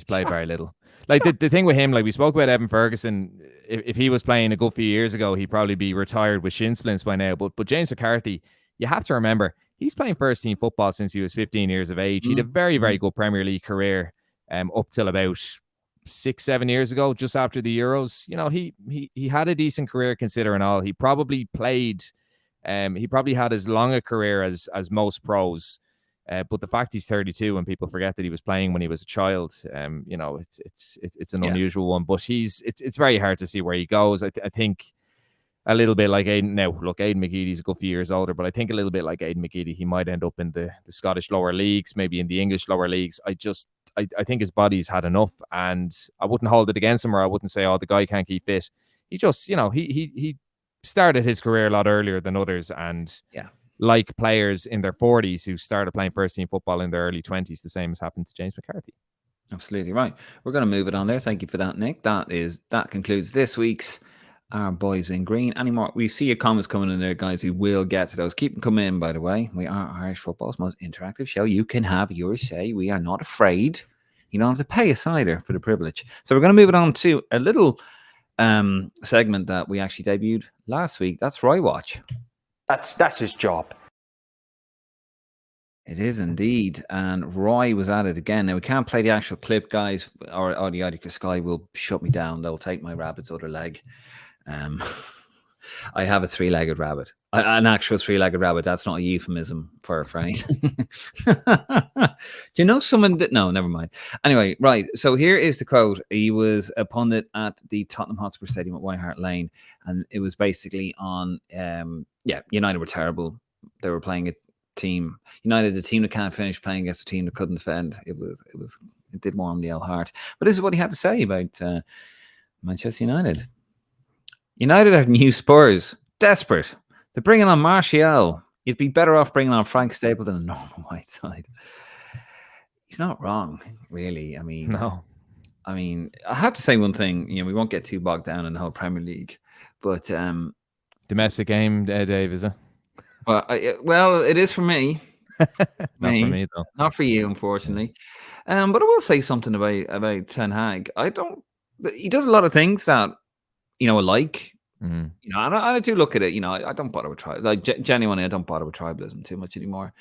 Very little. Like the thing with him, like we spoke about Evan Ferguson, if he was playing a good few years ago, he'd probably be retired with shin splints by now. But James McCarthy, you have to remember, he's playing first team football since he was 15 years of age. He had a very, very good Premier League career up till about 6-7 years ago, just after the Euros. He had a decent career considering all. He probably played, he probably had as long a career as most pros. But the fact he's 32 and people forget that he was playing when he was a child, it's an unusual one. But it's very hard to see where he goes. I think a little bit like Aidan. Now, look, Aidan McGeady's a good few years older, but I think a little bit like Aidan McGeady, he might end up in the Scottish lower leagues, maybe in the English lower leagues. I think his body's had enough, and I wouldn't hold it against him, or I wouldn't say, oh, the guy can't keep fit. He just, he started his career a lot earlier than others, and like players in their 40s who started playing first team football in their early 20s, the same has happened to James McCarthy. Absolutely right. We're going to move it on there. Thank you for that, Nick. That concludes this week's Our Boys in Green. Any more? We see your comments coming in there, guys. We will get to those. Keep them coming in, by the way. We are Irish football's most interactive show. You can have your say. We are not afraid. You don't have to pay us either for the privilege. So we're going to move it on to a little segment that we actually debuted last week. That's Roy Watch. That's his job. It is indeed. And Roy was at it again. Now, we can't play the actual clip, guys, or the audio because Sky will shut me down. They'll take my rabbit's other leg. Um, I have a three-legged rabbit, an actual three-legged rabbit. That's not a euphemism for anything. Do you know someone that? No, never mind. Anyway, right. So here is the quote. He was a pundit at the Tottenham Hotspur Stadium at White Hart Lane, and it was basically on. United were terrible. They were playing a team. United, the team that can't finish, playing against a team that couldn't defend. It did warm the old heart. But this is what he had to say about Manchester United. United are new Spurs. Desperate. They're bringing on Martial. You'd be better off bringing on Frank Stapleton than a normal Whiteside. He's not wrong, really. I mean, No. I have to say one thing. We won't get too bogged down in the whole Premier League, but Domestic game, Dave, is it? Well, it is for me. Not for me, though. Not for you, unfortunately. But I will say something about Ten Hag. He does a lot of things that I like. Mm. And I do look at it. I don't bother with genuinely, I don't bother with tribalism too much anymore.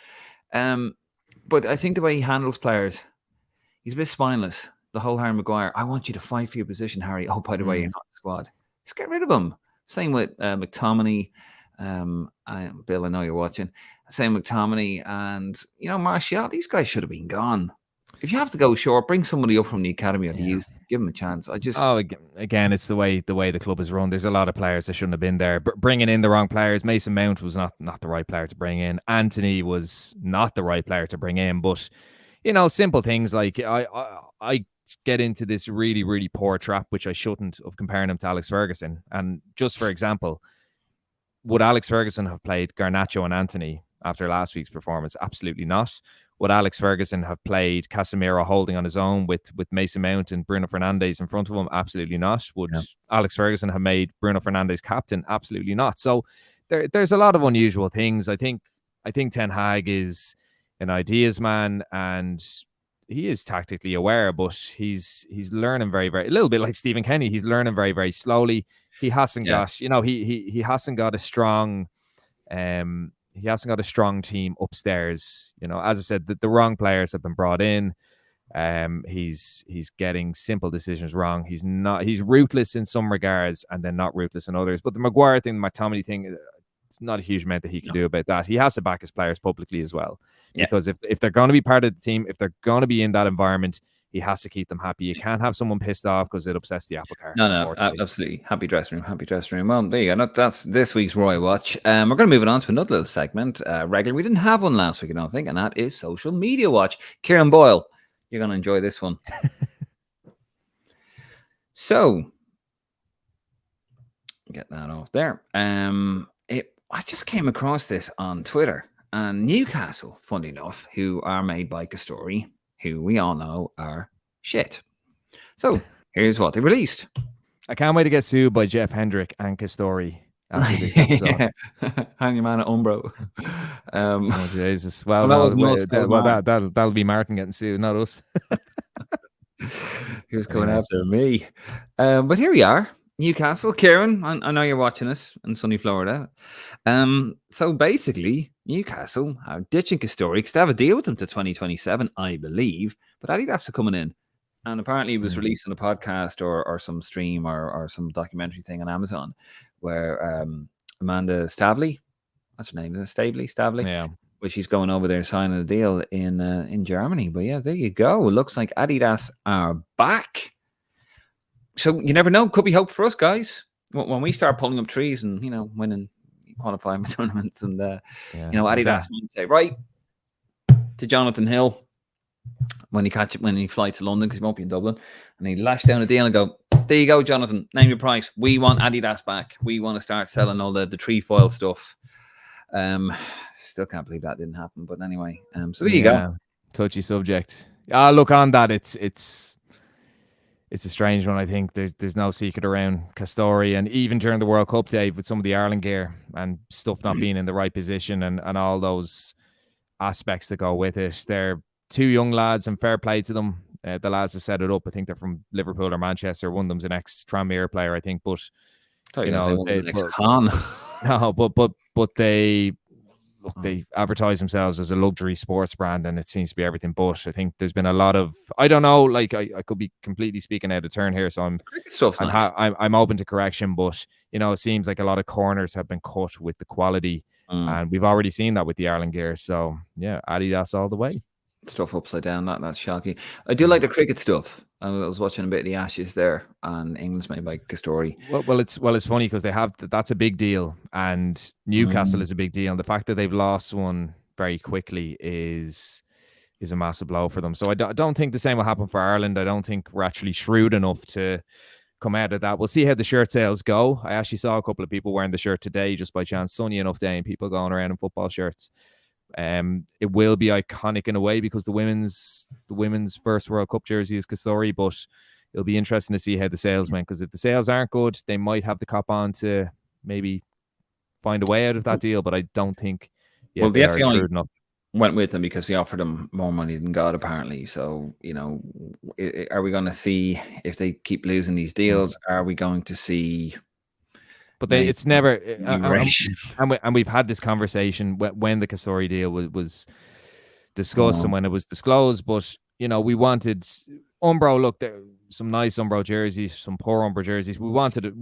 But I think the way he handles players, he's a bit spineless. The whole Harry Maguire. I want you to fight for your position, Harry. Oh, by the way, you're not in the squad. Just get rid of him. Same with McTominay. Bill, I know you're watching. Same with McTominay and Martial. These guys should have been gone. If you have to go short, bring somebody up from the academy or the youth. Give them a chance. Again, it's the way the club is run. There's a lot of players that shouldn't have been there. Bringing in the wrong players. Mason Mount was not the right player to bring in. Anthony was not the right player to bring in. But simple things like I get into this really, really poor trap, which I shouldn't, of comparing him to Alex Ferguson. And just for example, would Alex Ferguson have played Garnacho and Anthony after last week's performance? Absolutely not. Would Alex Ferguson have played Casemiro holding on his own with Mason Mount and Bruno Fernandes in front of him? Absolutely not. Would Alex Ferguson have made Bruno Fernandes captain? Absolutely not. So there's a lot of unusual things. I think Ten Hag is an ideas man and he is tactically aware, but he's learning very, very, a little bit like Stephen Kenny. He's learning very, very slowly. He hasn't got, he hasn't got a strong, he hasn't got a strong team upstairs. As I said, the wrong players have been brought in. He's getting simple decisions wrong. He's ruthless in some regards and then not ruthless in others. But the Maguire thing, the McTominay thing, it's not a huge amount that he can do about that. He has to back his players publicly as well. Because if they're going to be part of the team, if they're going to be in that environment, he has to keep them happy. You can't have someone pissed off because it upsets the apple cart. No, absolutely. Happy dressing room. Well, there you go. That's this week's Roy Watch. We're going to move it on to another little segment. Regular. We didn't have one last week, I don't think, and that is Social Media Watch. Kieran Boyle, you're going to enjoy this one. So, get that off there. I just came across this on Twitter, and Newcastle, funny enough, who are made by Castore, who we all know are shit. So here's what they released. I can't wait to get sued by Jeff Hendrick and Castore after this episode. Hang your man at Umbro. Oh Jesus! Well, that'll be Martin getting sued, not us. He was coming after me. But here we are. Newcastle. Kieran, I know you're watching us in sunny Florida. So basically, Newcastle are ditching Castore because they have a deal with them to 2027, I believe. But Adidas are coming in. And apparently it was released on a podcast or some stream or some documentary thing on Amazon where Amanda Stavely, that's her name, is it Stavely? Yeah. Where she's going over there signing a deal in Germany. But yeah, there you go. It looks like Adidas are back. So you never know. Could be hope for us, guys. When we start pulling up trees and winning qualifying tournaments, and Adidas might say right to Jonathan Hill when he flies to London because he won't be in Dublin, and he lash down a deal and go, there you go, Jonathan. Name your price. We want Adidas back. We want to start selling all the trefoil stuff. Still can't believe that didn't happen, but anyway. So there you go. Touchy subject. Look, on that, it's a strange one. I think there's no secret around Castore, and even during the World Cup, Dave, with some of the Ireland gear and stuff not being in the right position and all those aspects that go with it. They're two young lads, and fair play to them. The lads that set it up, I think they're from Liverpool or Manchester. One of them's an ex-Tranmere player, I think. But no, but look, they advertise themselves as a luxury sports brand, and it seems to be everything but. I think there's been a lot of, I don't know, like I could be completely speaking out of turn here, so Cricket stuff's nice. I'm open to correction, but it seems like a lot of corners have been cut with the quality, and we've already seen that with the Ireland gear. So yeah, Adidas all the way. Stuff upside down, that's shocking. I do like the cricket stuff. I was watching a bit of the Ashes there, and England's made by Castore. Well, it's funny because they have that's a big deal, and Newcastle is a big deal, and the fact that they've lost one very quickly is a massive blow for them. So I don't think the same will happen for Ireland. I don't think we're actually shrewd enough to come out of that. We'll see how the shirt sales go. I actually saw a couple of people wearing the shirt today, just by chance, sunny enough day, and people going around in football shirts. It will be iconic in a way because the women's first World Cup jersey is Castore, but it'll be interesting to see how the sales went, because if the sales aren't good, they might have the cop on to maybe find a way out of that deal. But I don't think well, they the are FA shrewd enough. Went with them because they offered them more money than God, apparently. So, are we going to see, if they keep losing these deals, are we going to see? But it's never, and we've had this conversation when the Castore deal was discussed and when it was disclosed. But we wanted Umbro. Look, there some nice Umbro jerseys, some poor Umbro jerseys. We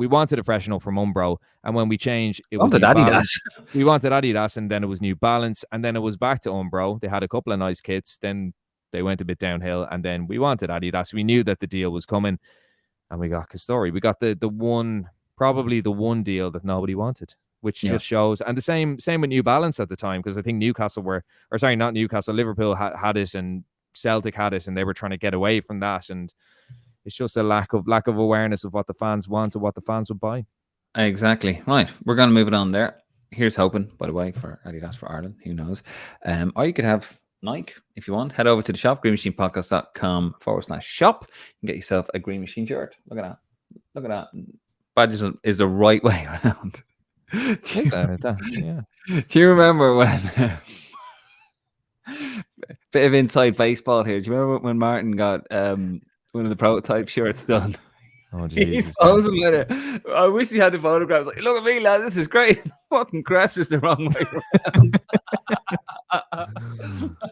wanted a freshen up from Umbro, and when we changed, it was Adidas. We wanted Adidas, and then it was New Balance, and then it was back to Umbro. They had a couple of nice kits, then they went a bit downhill, and then we wanted Adidas. We knew that the deal was coming, and we got Castore. We got the one. Probably the one deal that nobody wanted, which just shows. And the same with New Balance at the time, because I think Liverpool had it, and Celtic had it, and they were trying to get away from that. And it's just a lack of awareness of what the fans want and what the fans would buy. Exactly. Right. We're going to move it on there. Here's hoping, by the way, for Adidas for Ireland. Who knows? Or you could have Nike if you want. Head over to the shop, greenmachinepodcast.com/shop, and get yourself a Green Machine shirt. Look at that. Badges is the right way around. Do you remember when bit of inside baseball here? Do you remember when Martin got one of the prototype shirts done? Oh Jesus! I wish he had the photographs. Like, look at me, lad. This is great. Fucking crash is the wrong way around.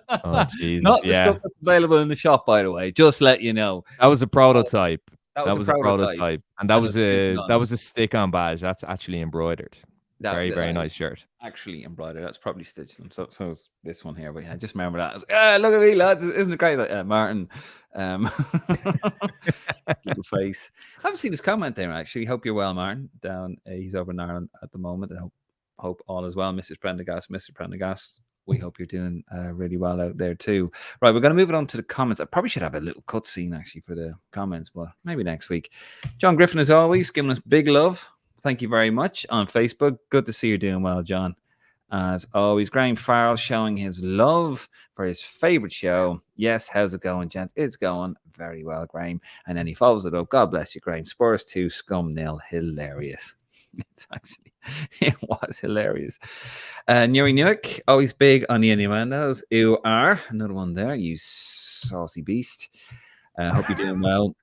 Oh Jesus! Not the stuff that's available in the shop, by the way. Just let you know. That was a prototype. That was a prototype, and that was a stick-on badge. That's actually embroidered. Very nice shirt. Actually embroidered. That's probably stitched them. So is this one here. But yeah, I just remember that. I was like, look at me, lads! Isn't it great? Like, Martin, little face. I haven't seen his comment there actually. Hope you're well, Martin. Down, he's over in Ireland at the moment. I hope all is well, Mrs. Prendergast. We hope you're doing really well out there too. Right, we're going to move it on to the comments. I probably should have a little cutscene actually for the comments, but maybe next week. John Griffin, as always, giving us big love. Thank you very much on Facebook. Good to see you're doing well, John. As always, Graham Farrell showing his love for his favourite show. Yes, how's it going, gents? It's going very well, Graham. And then he follows it up. God bless you, Graham. Spurs 2, Scum 0. Hilarious. It was hilarious. Nuri Newick, always big on the innuendos. You are another one there, you saucy beast. Hope you're doing well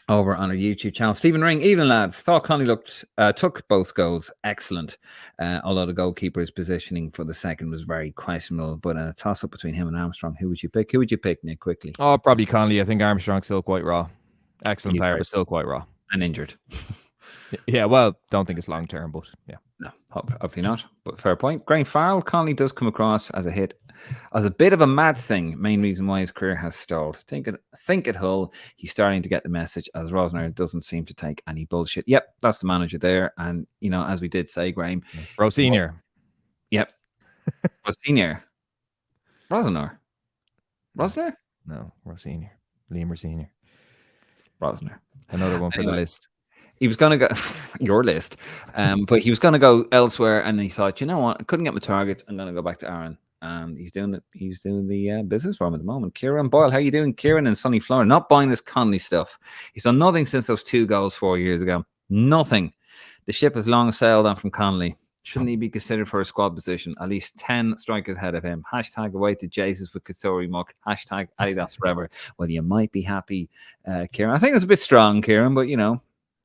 over on our YouTube channel. Stephen Ring, evening lads. Thought Connolly took both goals excellent, although the goalkeeper's positioning for the second was very questionable. But in a toss-up between him and Armstrong, who would you pick? Nick, quickly? Oh, probably Connolly. I think Armstrong's still quite raw. Excellent player, but still quite raw. And injured. Yeah, well, don't think it's long term, but yeah. No, hopefully not. But fair point. Graham Farrell, Connolly does come across as a bit of a mad thing. Main reason why his career has stalled. Think at Hull, he's starting to get the message, as Rosner doesn't seem to take any bullshit. Yep, that's the manager there. And as we did say, Graham, Bro Senior. Yep. Bro Senior. Rosner. No, Rosenior. Liam Rosenior. Rosner. Another one for the list. He was going to go your list, but he was going to go elsewhere, and he thought, you know what, I couldn't get my targets. I'm going to go back to Aaron, and he's doing the business for him at the moment. Kieran Boyle, how you doing, Kieran and Sunny Flora? Not buying this Connolly stuff. He's done nothing since those 2 goals 4 years ago. Nothing. The ship has long sailed on from Connolly. Shouldn't he be considered for a squad position? At least 10 strikers ahead of him. Hashtag away to Jesus with Castore muck. Hashtag Adidas forever. Well, you might be happy, Kieran. I think it's a bit strong, Kieran, but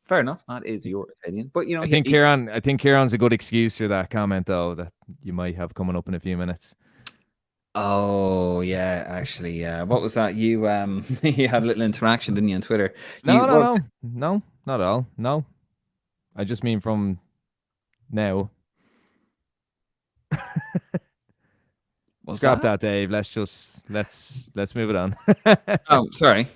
Fair enough. That is your opinion, but I think Kieran's a good excuse for that comment, though, that you might have coming up in a few minutes. Oh yeah, actually, what was that? You you had a little interaction, didn't you, on Twitter? No, not at all. No, I just mean from now. Scrap that, Dave. Let's move it on. Oh, sorry.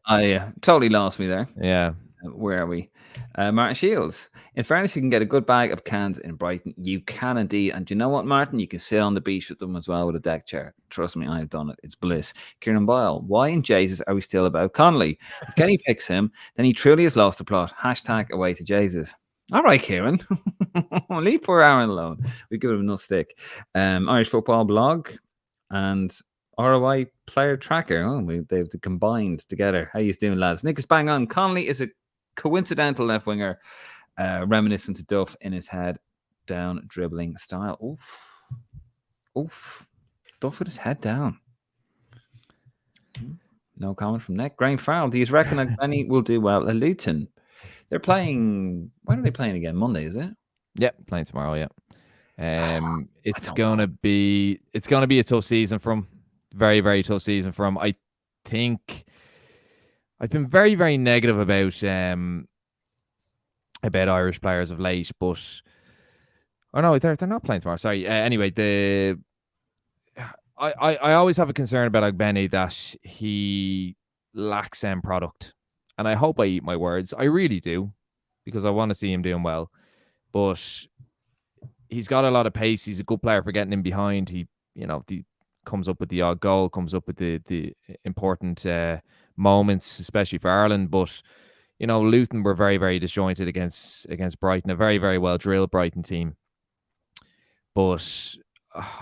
I totally lost me there. Yeah. Where are we? Martin Shields. In fairness, you can get a good bag of cans in Brighton. You can indeed. And you know what, Martin? You can sit on the beach with them as well with a deck chair. Trust me, I've done it. It's bliss. Kieran Boyle. Why in Jesus are we still about Connolly? If Kenny picks him, then he truly has lost the plot. Hashtag away to Jesus. All right, Kieran. Leave poor Aaron alone. We give him enough stick. Irish Football Blog and ROI Player Tracker. Oh, they've combined together. How you doing, lads? Nick is bang on. Connolly is a coincidental left winger, reminiscent to Duff in his head down dribbling style. Oof. Duff with his head down. No comment from Nick. Graham Farrell. Do you reckon that Benny will do well at Luton? They're playing. When are they playing again? Monday, is it? Yep, playing tomorrow. Yeah. It's gonna be a tough season for him. Very, very tough season for him. I think I've been very, very negative about Irish players of late, but no, they're not playing tomorrow. Sorry. Anyway, I always have a concern about Ogbeni that he lacks end product, and I hope I eat my words. I really do, because I want to see him doing well. But he's got a lot of pace. He's a good player for getting in behind. He comes up with the odd goal, comes up with the important moments, especially for Ireland. But Luton were very, very disjointed against Brighton, a very, very well drilled Brighton team. But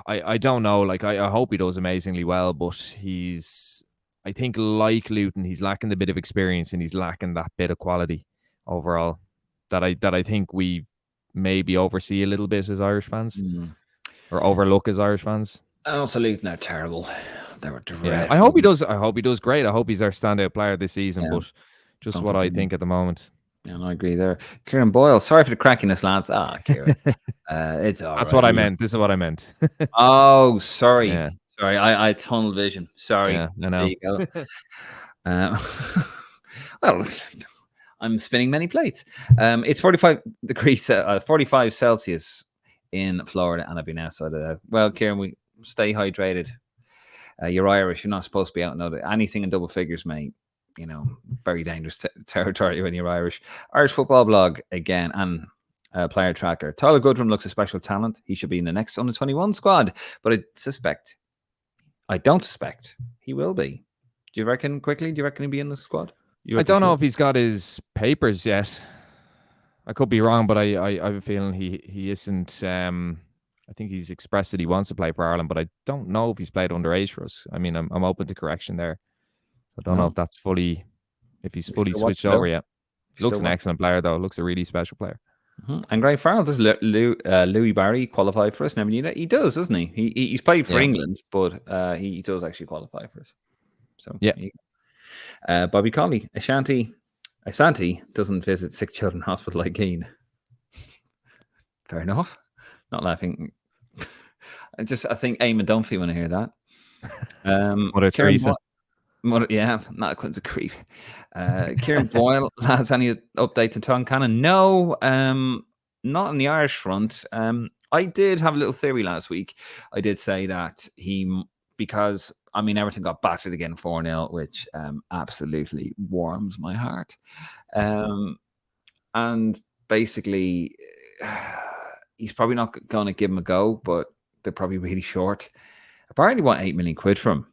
I don't know. Like I hope he does amazingly well, but I think like Luton, he's lacking the bit of experience and he's lacking that bit of quality overall that I think we maybe oversee a little bit as Irish fans or overlook as Irish fans. And also Luton are terrible. They were dreadful. Yeah, I hope he does great. I hope he's our standout player this season, but just what I think at the moment. Yeah, I agree there. Kieran Boyle, sorry for the crackiness, lads. Kieran. It's all That's right. what I meant. This is what I meant. Oh, sorry. Yeah. Sorry, I had tunnel vision. Sorry. Yeah, I know. There you go. Well, I'm spinning many plates. It's 45 degrees, 45 Celsius in Florida, and I've been outside of that. Well, Kieran, we stay hydrated. You're Irish. You're not supposed to be out and out. Anything in double figures, mate. Very dangerous territory when you're Irish. Irish Football Blog again, and Player Tracker. Tyler Goodrum looks a special talent. He should be in the next under 21 squad, but I don't suspect he will be. Do you reckon he'll be in the squad? I don't know if he's got his papers yet. I could be wrong, but I have a feeling he isn't. I think he's expressed that he wants to play for Ireland, but I don't know if he's played underage for us. I mean, I'm open to correction there. I don't know if he's fully switched over yet. Looks an excellent player, though. Looks a really special player. And Graham Farrell, does Louis Barry qualify for us? Never knew that. He does, doesn't he? He's played for England, but he does actually qualify for us. So yeah. Bobby Colley, Ashanti doesn't visit sick children hospital like Keane. Fair enough. Not laughing. I think Eamon Dunphy want to hear that. Mother Teresa. Not Quince a creep. Kieran Boyle, lads, any updates on Tom Cannon? No, not on the Irish front. I did have a little theory last week. I did say that because Everton got battered again 4-0, which absolutely warms my heart. And basically, he's probably not going to give him a go, but they're probably really short. Apparently, want 8 million quid from him.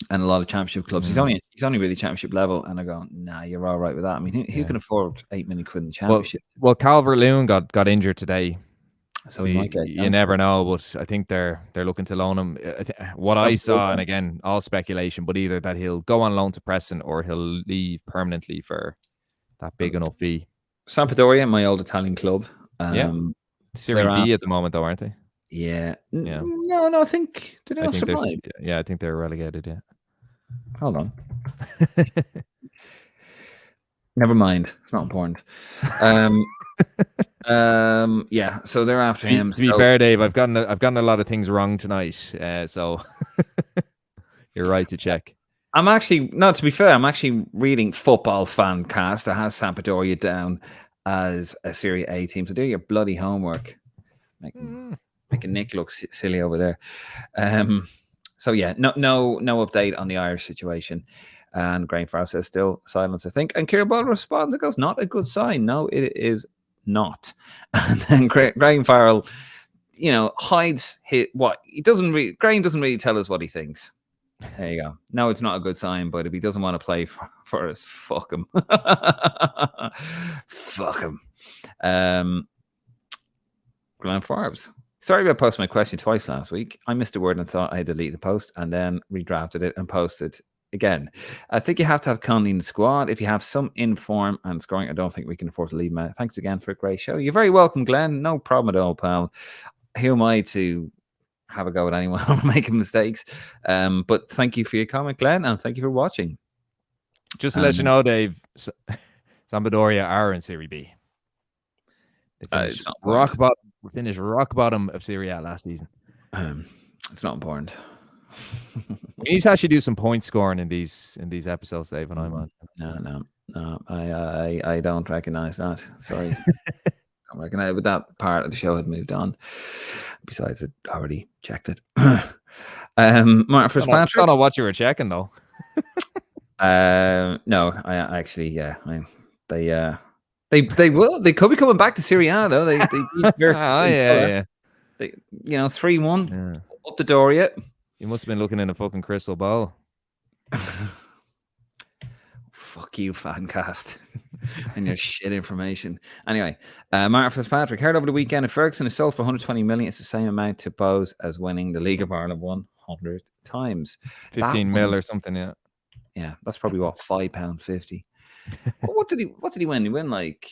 And a lot of championship clubs. He's only really championship level, and I go, nah, you're all right with that. I mean, who can afford 8 million quid in the championship? Well, Calvert-Lewin got injured today, so he might get. You never know, but I think they're looking to loan him. What I saw, and again, all speculation, but either that he'll go on loan to Preston or he'll leave permanently for that big enough fee. Sampdoria, my old Italian club. Serie B at the moment, though, aren't they? Yeah. No, I think did they not survive? I think they're relegated. Yeah. Hold on. Never mind. It's not important. Yeah. So they're after him. To be fair, Dave, I've gotten a lot of things wrong tonight. So you're right to check. I'm actually, no, to be fair, I'm actually reading Football Fan Cast that has Sampdoria down as a Serie A team. So do your bloody homework. Making Nick look silly over there. So yeah, no update on the Irish situation. And Graham Farrell says still silence, I think. And Kieran Ball responds and goes, not a good sign. No, it is not. And then Graham Farrell, hides what he doesn't really. Graham doesn't really tell us what he thinks. There you go. No, it's not a good sign, but if he doesn't want to play for us, fuck him. Fuck him. Glenn Forbes. Sorry about posting my question twice last week. I missed a word and thought I had deleted the post and then redrafted it and posted again. I think you have to have Connolly in the squad. If you have some inform and scoring, I don't think we can afford to leave him out. Thanks again for a great show. You're very welcome, Glenn. No problem at all, pal. Who am I to have a go at anyone making mistakes? But thank you for your comment, Glenn, and thank you for watching. Just to let you know, Dave, Sampdoria are in Serie B. They finished rock bottom of Serie A last season. It's not important. We need to actually do some point scoring in these episodes, Dave, and I'm on. No. I don't recognize that. Sorry. I recognize, but that part of the show had moved on. Besides, it already checked it. Martin Fitzpatrick. I don't know what you were checking though. No, I actually, yeah. They will. They could be coming back to Serie A though. They yeah. They 3-1 up the door yet. You must have been looking in a fucking crystal ball. Fuck you, Fancast, and your shit information. Anyway, Martin Fitzpatrick heard over the weekend if Ferguson is sold for 120 million, it's the same amount to Bose as winning the League of Ireland 100 times. 15 mil or something, yeah. Yeah, that's probably what £5.50. What did he win? He win like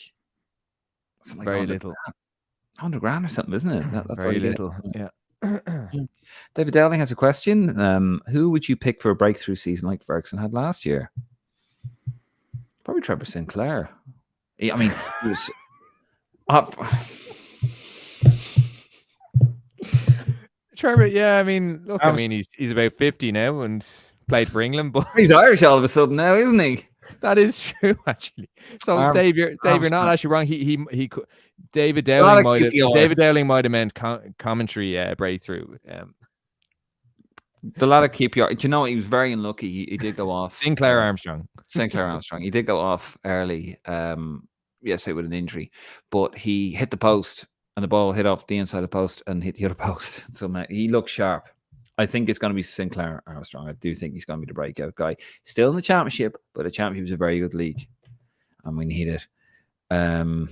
something very like little, 100 grand or something, isn't it? That's very little. Yeah. David Dowling has a question. Who would you pick for a breakthrough season like Ferguson had last year? Probably Trevor Sinclair. I mean, he was up. Trevor, yeah. I mean, look. I mean, he's about 50 now and played for England, but he's Irish all of a sudden now, isn't he? That is true, actually. So Dave, you're not actually wrong. He could. David Dowling might have meant commentary breakthrough. The lad of QPR. Do you know what? He was very unlucky. He did go off. Sinclair Armstrong. He did go off early. Yesterday with an injury, but he hit the post and the ball hit off the inside of the post and hit the other post. So he looked sharp. I think it's going to be Sinclair Armstrong. I do think he's going to be the breakout guy. Still in the championship, but the championship is a very good league, and we need it. Graham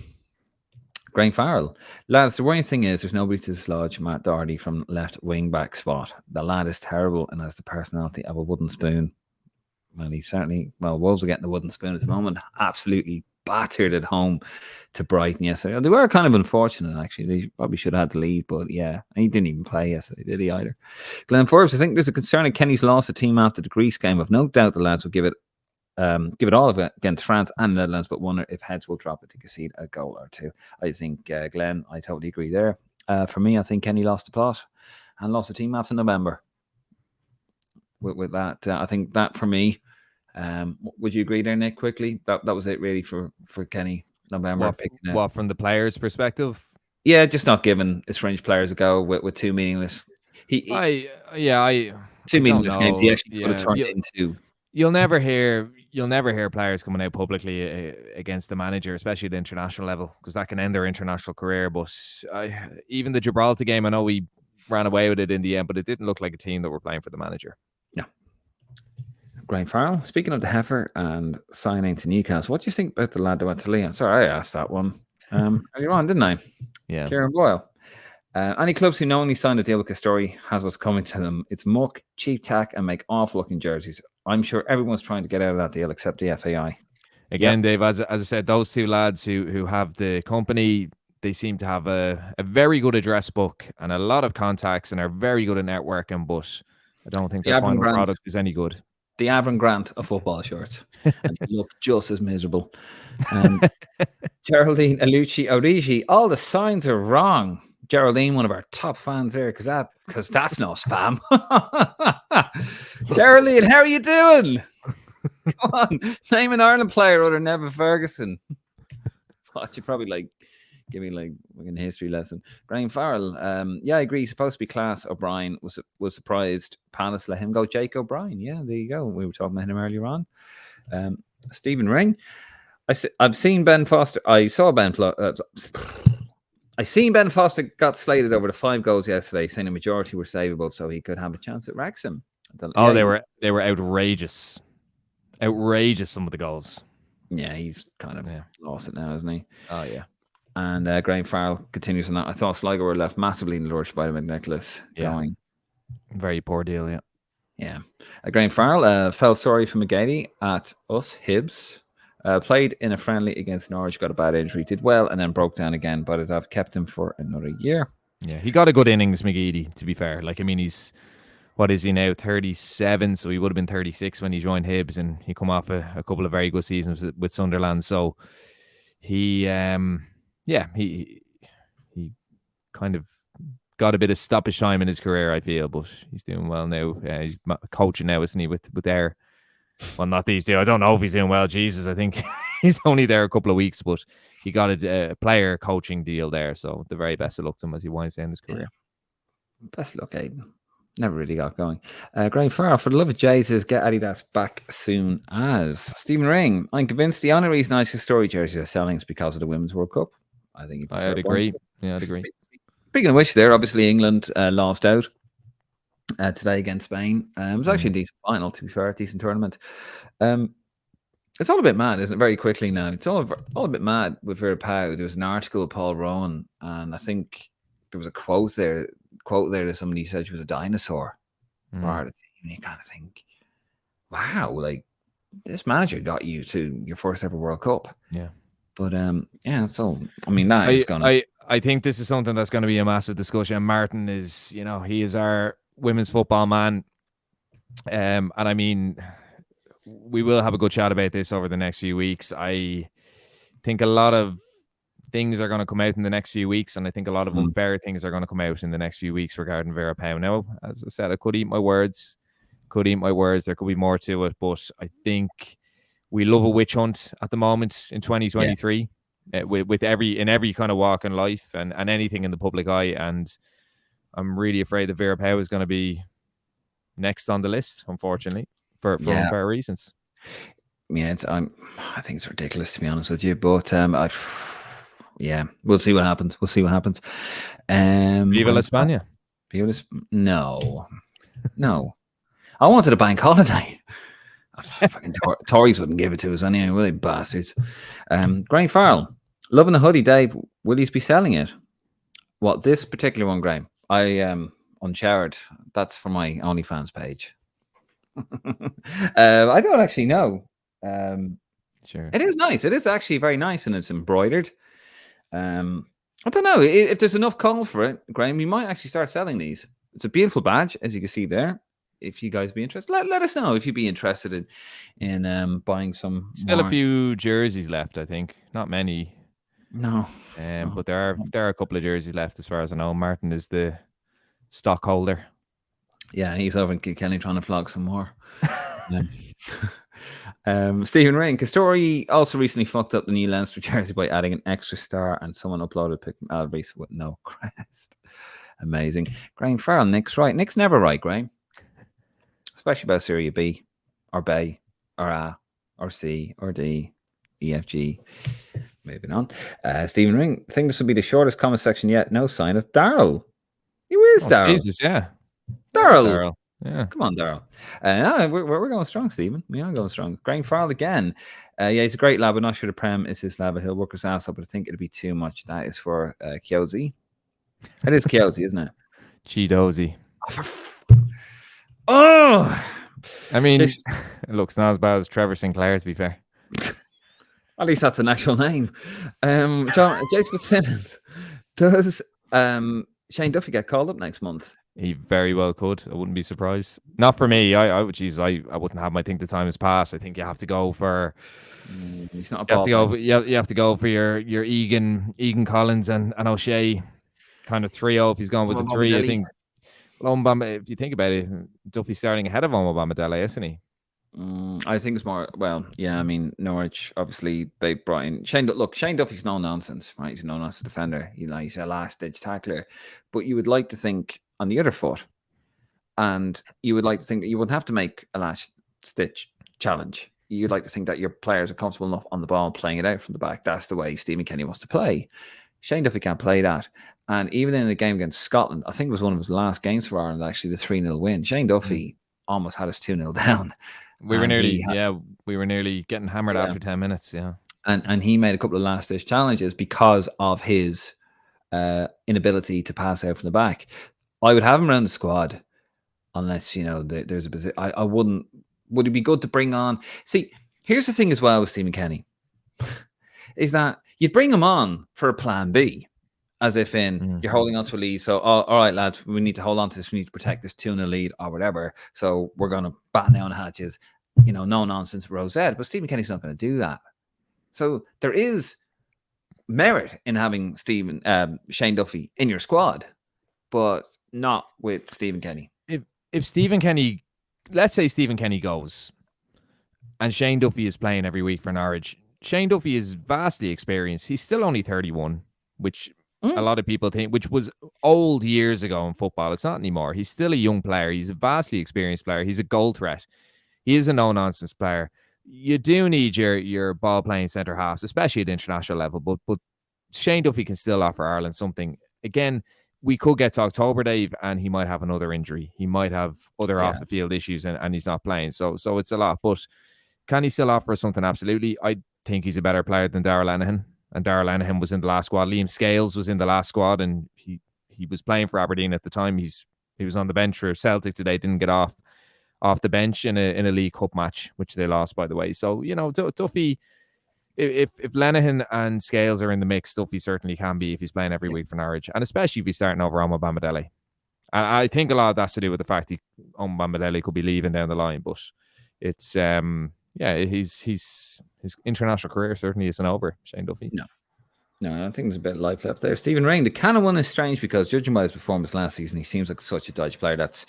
Farrell. Lads, the worrying thing is there's nobody to dislodge Matt Doherty from left wing back spot. The lad is terrible and has the personality of a wooden spoon. Well, he certainly, Wolves are getting the wooden spoon at the moment. Absolutely battered at home to Brighton yesterday. They were kind of unfortunate, actually. They probably should have had the lead, but yeah, and he didn't even play yesterday, did he either? Glenn Forbes, I think there's a concern of Kenny's lost the team after the Greece game. I've no doubt the lads will give it all of it against France and Netherlands, but wonder if heads will drop it to concede a goal or two. I think, Glenn, I totally agree there. For me, I think Kenny lost the plot and lost the team after November. With that, I think that for me, would you agree there, Nick, quickly? That was it really for Kenny November. What, from the players' perspective? Yeah, just not giving his fringe players a go with two meaningless. Two meaningless games. He actually could have turned into. You'll never hear players coming out publicly against the manager, especially at the international level, because that can end their international career. But even the Gibraltar game, I know we ran away with it in the end, but it didn't look like a team that were playing for the manager. No. Graham Farrell, speaking of the heifer and signing to Newcastle, what do you think about the lad that went to Leon? Sorry, I asked that one earlier on, didn't I? Yeah. Kieran Boyle. Any clubs who knowingly signed a deal with Castore has what's coming to them. It's muck, cheap tack, and make awful-looking jerseys. I'm sure everyone's trying to get out of that deal except the FAI. Again, Dave, as I said, those two lads who have the company, they seem to have a very good address book and a lot of contacts and are very good at networking, but I don't think their final product is any good. the Avon Grant of football shorts, and he looked just as miserable. Geraldine Alucci Origi, all the signs are wrong. Geraldine, one of our top fans there, because that's no spam. Geraldine, how are you doing? Come on, name an Ireland player other than Neville Ferguson. What, you probably give me a history lesson. Graham Farrell, yeah, I agree. He's supposed to be class. O'Brien was surprised. Palace let him go. Jake O'Brien, yeah, there you go. We were talking about him earlier on. Stephen Ring, I've seen Ben Foster. I seen Ben Foster got slated over the 5 goals yesterday, saying the majority were savable, so he could have a chance at Wrexham. They were outrageous. Outrageous, some of the goals. Yeah, he's kind of lost it now, isn't he? Oh, yeah. And Graham Farrell continues on that. I thought Sligo were left massively in the lurch by the McNicholas going. Very poor deal, yeah. Yeah. Graham Farrell felt sorry for McGady at us, Hibs. Played in a friendly against Norwich, got a bad injury, did well, and then broke down again, but I've kept him for another year. Yeah, he got a good innings, McGeady, to be fair. He's, what is he now, 37, so he would have been 36 when he joined Hibs, and he come off a couple of very good seasons with Sunderland, so he kind of got a bit of stoppage time in his career, I feel, but he's doing well now. He's coaching now, isn't he, with their... Well, not these two. I don't know if he's doing well. Jesus, I think he's only there a couple of weeks, but he got a player coaching deal there. So the very best of luck to him as he winds down his career. Best of luck, Aidan. Never really got going. Graham Farrell, for the love of Jesus, get Adidas back soon as. Stephen Ring, I'm convinced the only reason Castore jerseys are selling is because of the Women's World Cup. I think I'd agree. Yeah, I'd agree. Speaking of which, there, obviously England lost out today against Spain. It was actually a decent final, to be fair, decent tournament. It's all a bit mad, isn't it? Very quickly now. It's all a bit mad with Vera Pauw. There was an article of Paul Rowan, and I think there was a quote there that somebody said she was a dinosaur. Part of the team. And you kind of think, wow, this manager got you to your first ever World Cup. Yeah. But so I mean that is gonna. I think this is something that's going to be a massive discussion. Martin is, he is our women's football man. And I mean, we will have a good chat about this over the next few weeks. I think a lot of things are going to come out in the next few weeks, and I think a lot of unfair things are going to come out in the next few weeks regarding Vera Pauw. Now, as I said, I could eat my words. There could be more to it, but I think we love a witch hunt at the moment in 2023 with every kind of walk in life and anything in the public eye. And I'm really afraid that Vera Pauw is going to be next on the list, unfortunately, for unfair reasons. Yeah, I think it's ridiculous, to be honest with you. But we'll see what happens. Viva La España. No. I wanted a bank holiday. Fucking Tories wouldn't give it to us anyway, will they, bastards? Graham Farrell, loving the hoodie, Dave. Will you be selling it? What, this particular one, Graham? I unshowered. That's for my OnlyFans page. I don't actually know. Sure. It is nice. It is actually very nice, and it's embroidered. I don't know if there's enough call for it, Graham. We might actually start selling these. It's a beautiful badge, as you can see there. If you guys be interested, let us know if you'd be interested in buying some. Still more. A few jerseys left, I think. Not many. No. But there are a couple of jerseys left, as far as I know. Martin is the stockholder. Yeah, he's over in Kilkenny trying to flog some more. Stephen Ring, Castore also recently fucked up the new Leinster jersey by adding an extra star, and someone uploaded a pic of Alvarez with no crest. Amazing. Graham Farrell, Nick's right. Nick's never right, Graham. Especially about Serie B, or B, or A, or C, or D, E, F, G. Moving on. Stephen Ring, I think this will be the shortest comment section yet. No sign of Daryl. Who is Daryl? Jesus, yeah. Daryl. Yeah. Come on, Daryl. We're going strong, Stephen. We are going strong. Graham Farrell again. He's a great lad, but not sure the Prem is his lad, but he'll work his ass up, but I think it'll be too much. That is for Kyozi. It is Kyozi, isn't it? Cheedozy. Oh! I mean, it looks not as bad as Trevor Sinclair, to be fair. At least that's an actual name. Jason Simmons. Does Shane Duffy get called up next month? He very well could. I wouldn't be surprised. Not for me. I wouldn't have my think the time has passed. I think you have to go for. He's not a You have ball to go. player. You have to go for your Egan Collins and O'Shea, kind of trio. If he's gone with the three, I think. Well, if you think about it, Duffy's starting ahead of Dele, isn't he? I think it's more, well, yeah, I mean, Norwich, obviously, they brought in Shane. Look, Shane Duffy's no nonsense, right? He's a no nonsense defender. He's a last ditch tackler. But you would like to think on the other foot, and you would like to think that you wouldn't have to make a last stitch challenge. You'd like to think that your players are comfortable enough on the ball playing it out from the back. That's the way Stephen Kenny wants to play. Shane Duffy can't play that. And even in the game against Scotland, I think it was one of his last games for Ireland, actually, the 3-0 win. Shane Duffy almost had us 2-0 down. We were nearly getting hammered after 10 minutes. Yeah. And he made a couple of last ditch challenges because of his inability to pass out from the back. I would have him around the squad unless, there's a position. I wouldn't. Would it be good to bring on? See, here's the thing as well with Stephen Kenny is that you bring him on for a plan B, as if you're holding on to a lead. So, all right, lads, we need to hold on to this. We need to protect this 2-0 lead or whatever. So we're going to batten down the hatches. No nonsense, Rosette. But Stephen Kenny's not going to do that. So there is merit in having Shane Duffy in your squad, but not with Stephen Kenny. If Stephen Kenny, let's say Stephen Kenny goes, and Shane Duffy is playing every week for Norwich. Shane Duffy is vastly experienced. He's still only 31, which a lot of people think, which was old years ago in football. It's not anymore. He's still a young player. He's a vastly experienced player. He's a goal threat. He is a no-nonsense player. You do need your ball-playing centre-halves, especially at international level, but Shane Duffy can still offer Ireland something. Again, we could get to October, Dave, and he might have another injury. He might have other off-the-field issues, and he's not playing. So it's a lot. But can he still offer us something? Absolutely. I think he's a better player than Darragh Lenihan, and Darragh Lenihan was in the last squad. Liam Scales was in the last squad, and he was playing for Aberdeen at the time. He was on the bench for Celtic today, didn't get off the bench in a League Cup match, which they lost, by the way. So, Duffy, if Lenihan and Scales are in the mix, Duffy certainly can be if he's playing every week for Norwich, and especially if he's starting over Dele. And I think a lot of that's to do with the fact Dele could be leaving down the line, but it's his international career certainly isn't over, Shane Duffy. No, I think there's a bit of life left there. Stephen Rain, the Cannon one is strange because judging by his performance last season, he seems like such a dodgy player. That's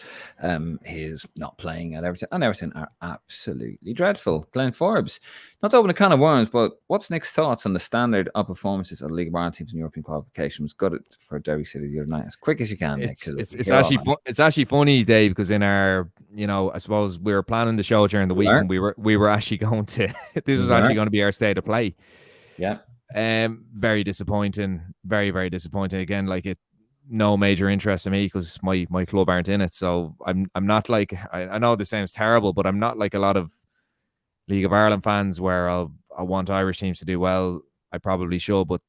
his not playing at Everton and Everton are absolutely dreadful. Glenn Forbes, not to open a can of worms, but what's Nick's thoughts on the standard of performances of the League of Ireland teams in European qualifications? Got it for Derry City the other night as quick as you can, Nick. It's actually funny, Dave, because in our, I suppose we were planning the show during the week, and we were actually going to. This was actually going to be our state of play. Yeah. Very disappointing. Very, very disappointing. Again, no major interest in me because my club aren't in it. So I'm not like, I know this sounds terrible, but I'm not like a lot of League of Ireland fans where I want Irish teams to do well. I probably should, but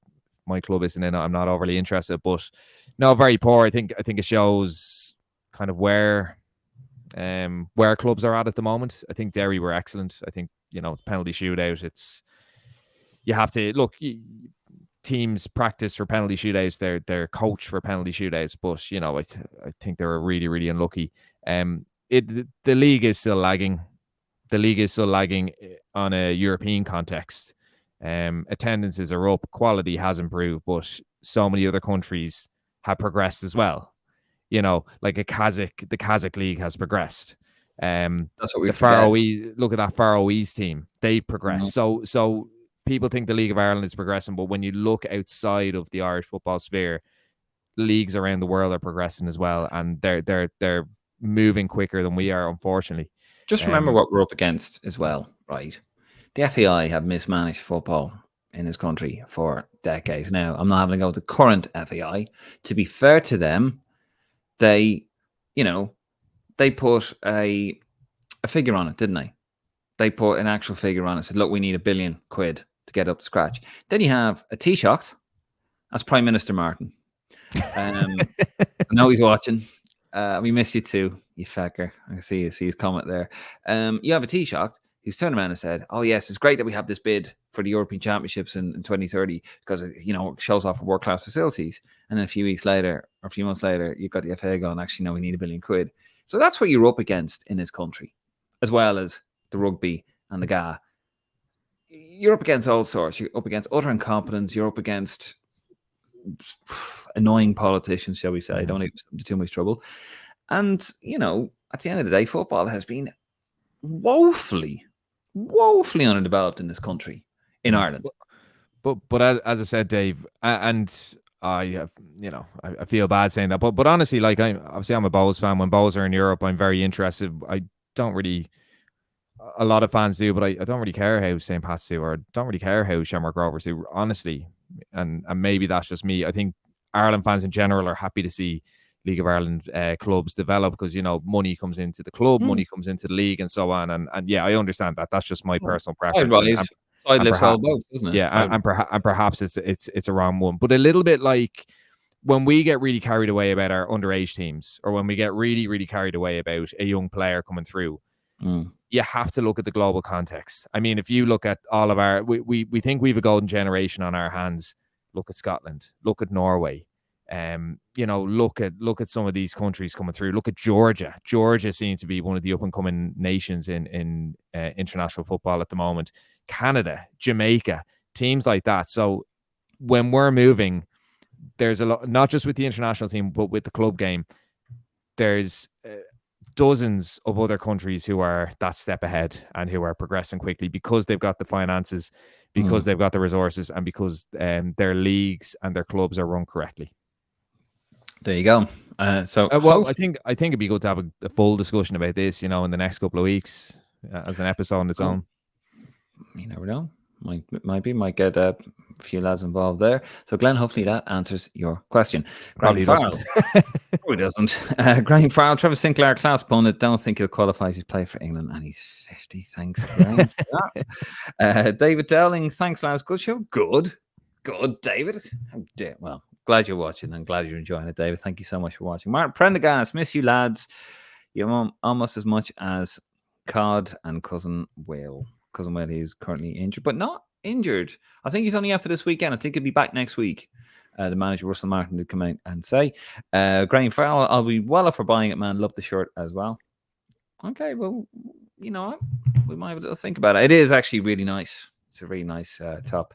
my club isn't in it. I'm not overly interested. But no, very poor. I think it shows kind of where clubs are at the moment. I think Derry were excellent. I think it's penalty shootout. You have to look. Teams practice for penalty shootouts. They're coached for penalty shootouts. But I think they were really, really unlucky. The league is still lagging. The league is still lagging on a European context. Attendances are up. Quality has improved, but so many other countries have progressed as well. Like the Kazakh league has progressed. That's what we Faroese. Look at that Faroese team. They've progressed. Mm-hmm. So people think the League of Ireland is progressing, but when you look outside of the Irish football sphere, leagues around the world are progressing as well, and they're moving quicker than we are, unfortunately. Just remember what we're up against as well, right? The FAI have mismanaged football in this country for decades now. I'm not having to go with the current FAI. To be fair to them, they put a figure on it, didn't they? They put an actual figure on it. Said, look, we need £1 billion to get up to scratch. Then you have a Taoiseach. That's Prime Minister Martin. I know he's watching. We miss you too, you fecker. I see his comment there. You have a Taoiseach who's turned around and said, "Oh yes, it's great that we have this bid for the European Championships in 2030 because it shows off world class facilities." And then a few weeks later, or a few months later, you've got the FA going, "Actually, no, we need £1 billion." So that's what you're up against in this country, as well as the rugby and the GA. You're up against all sorts. You're up against utter incompetence. You're up against annoying politicians, shall we say. Don't get into too much trouble. And, at the end of the day, football has been woefully underdeveloped in this country, in Ireland. But as I said, Dave, and I feel bad saying that, but honestly, like I'm a Bohs fan. When Bohs are in Europe, I'm very interested. I don't really. A lot of fans do, but I don't really care how St. Pat's do, or I don't really care how Shamrock Rovers do, honestly. And maybe that's just me. I think Ireland fans in general are happy to see League of Ireland clubs develop because, money comes into the club, money comes into the league and so on. And yeah, I understand that. That's just my personal preference. Side lifts all boats, isn't it? Yeah, and perhaps it's a wrong one. But a little bit like when we get really carried away about our underage teams, or when we get really, really carried away about a young player coming through, you have to look at the global context. I mean, if you look at all of we think we have a golden generation on our hands. Look at Scotland. Look at Norway. Look at some of these countries coming through. Look at Georgia. Georgia seems to be one of the up and coming nations in international football at the moment. Canada, Jamaica, teams like that. So when we're moving, there's a lot, not just with the international team, but with the club game. There's dozens of other countries who are that step ahead and who are progressing quickly because they've got the finances, because they've got the resources, and because their leagues and their clubs are run correctly. There you go. I think it'd be good to have a full discussion about this, in the next couple of weeks as an episode on its own. You never know. Might get a few lads involved there. So, Glenn, hopefully that answers your question. Probably doesn't. Probably doesn't. Graham Farrell, Trevor Sinclair, class pundit. Don't think he'll qualify to play for England, and he's 50. Thanks, Graham, for that. David Dowling, thanks, lads. Good show. Good, David. Well, glad you're watching and glad you're enjoying it, David. Thank you so much for watching. Martin Prendergast, miss you, lads. You're almost as much as Cod and Cousin Will. Cousin Will, he's currently injured, but not injured. I think he's only out for this weekend. I think he'll be back next week. The manager, Russell Martin, did come out and say. Graham Farrell, I'll be well up for buying it, man. Love the shirt as well. Okay, well, you know what? We might have a little think about it. It is actually really nice. It's a really nice top.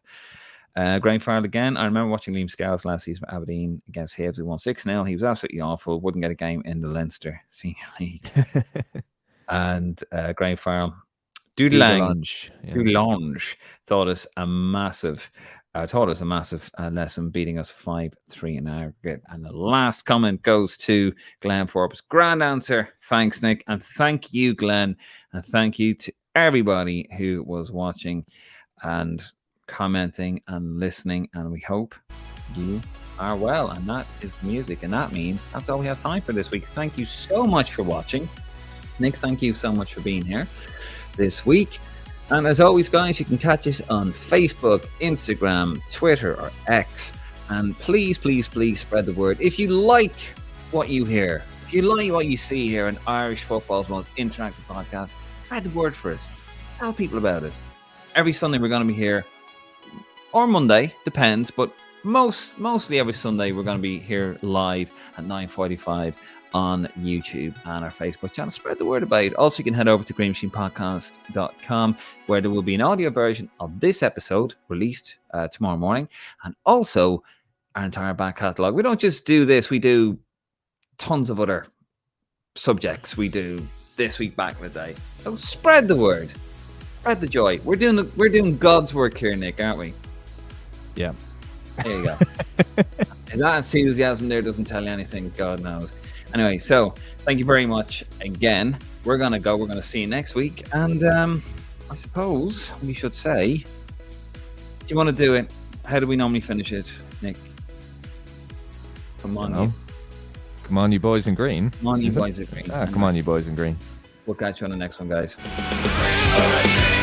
Graham Farrell again. I remember watching Liam Scales last season for Aberdeen against Hibs. We won 6-0. He was absolutely awful. Wouldn't get a game in the Leinster Senior League. And Graham Farrell, Dudelange taught us a massive lesson, beating us 5-3 in aggregate. And the last comment goes to Glenn Forbes. Grand answer. Thanks, Nick. And thank you, Glenn. And thank you to everybody who was watching and commenting and listening. And we hope you are well. And that is the music. And that means that's all we have time for this week. Thank you so much for watching. Nick, thank you so much for being here this week. And as always, guys, you can catch us on Facebook, Instagram, Twitter, or X. And please, please, please spread the word. If you like what you hear, if you like what you see here in Irish football's most interactive podcast, spread the word for us. Tell people about it. Every Sunday we're going to be here, or Monday, depends, but mostly every Sunday we're going to be here live at 9:45 on YouTube and our Facebook channel. Spread the word about it. Also, you can head over to greenmachinepodcast.com, where there will be an audio version of this episode released tomorrow morning, and also our entire back catalogue. We don't just do this, we do tons of other subjects. We do This Week Back in the Day. So spread the word, spread the joy. We're doing God's work here, Nick, aren't we? Yeah. There you go. If that enthusiasm there doesn't tell you anything, God knows. Anyway, so thank you very much again. We're going to go. We're going to see you next week. And I suppose we should say, do you want to do it? How do we normally finish it, Nick? Come on, you. Come on, you boys in green. Come on, you boys in green. Come on, you boys in green. We'll catch you on the next one, guys. All right.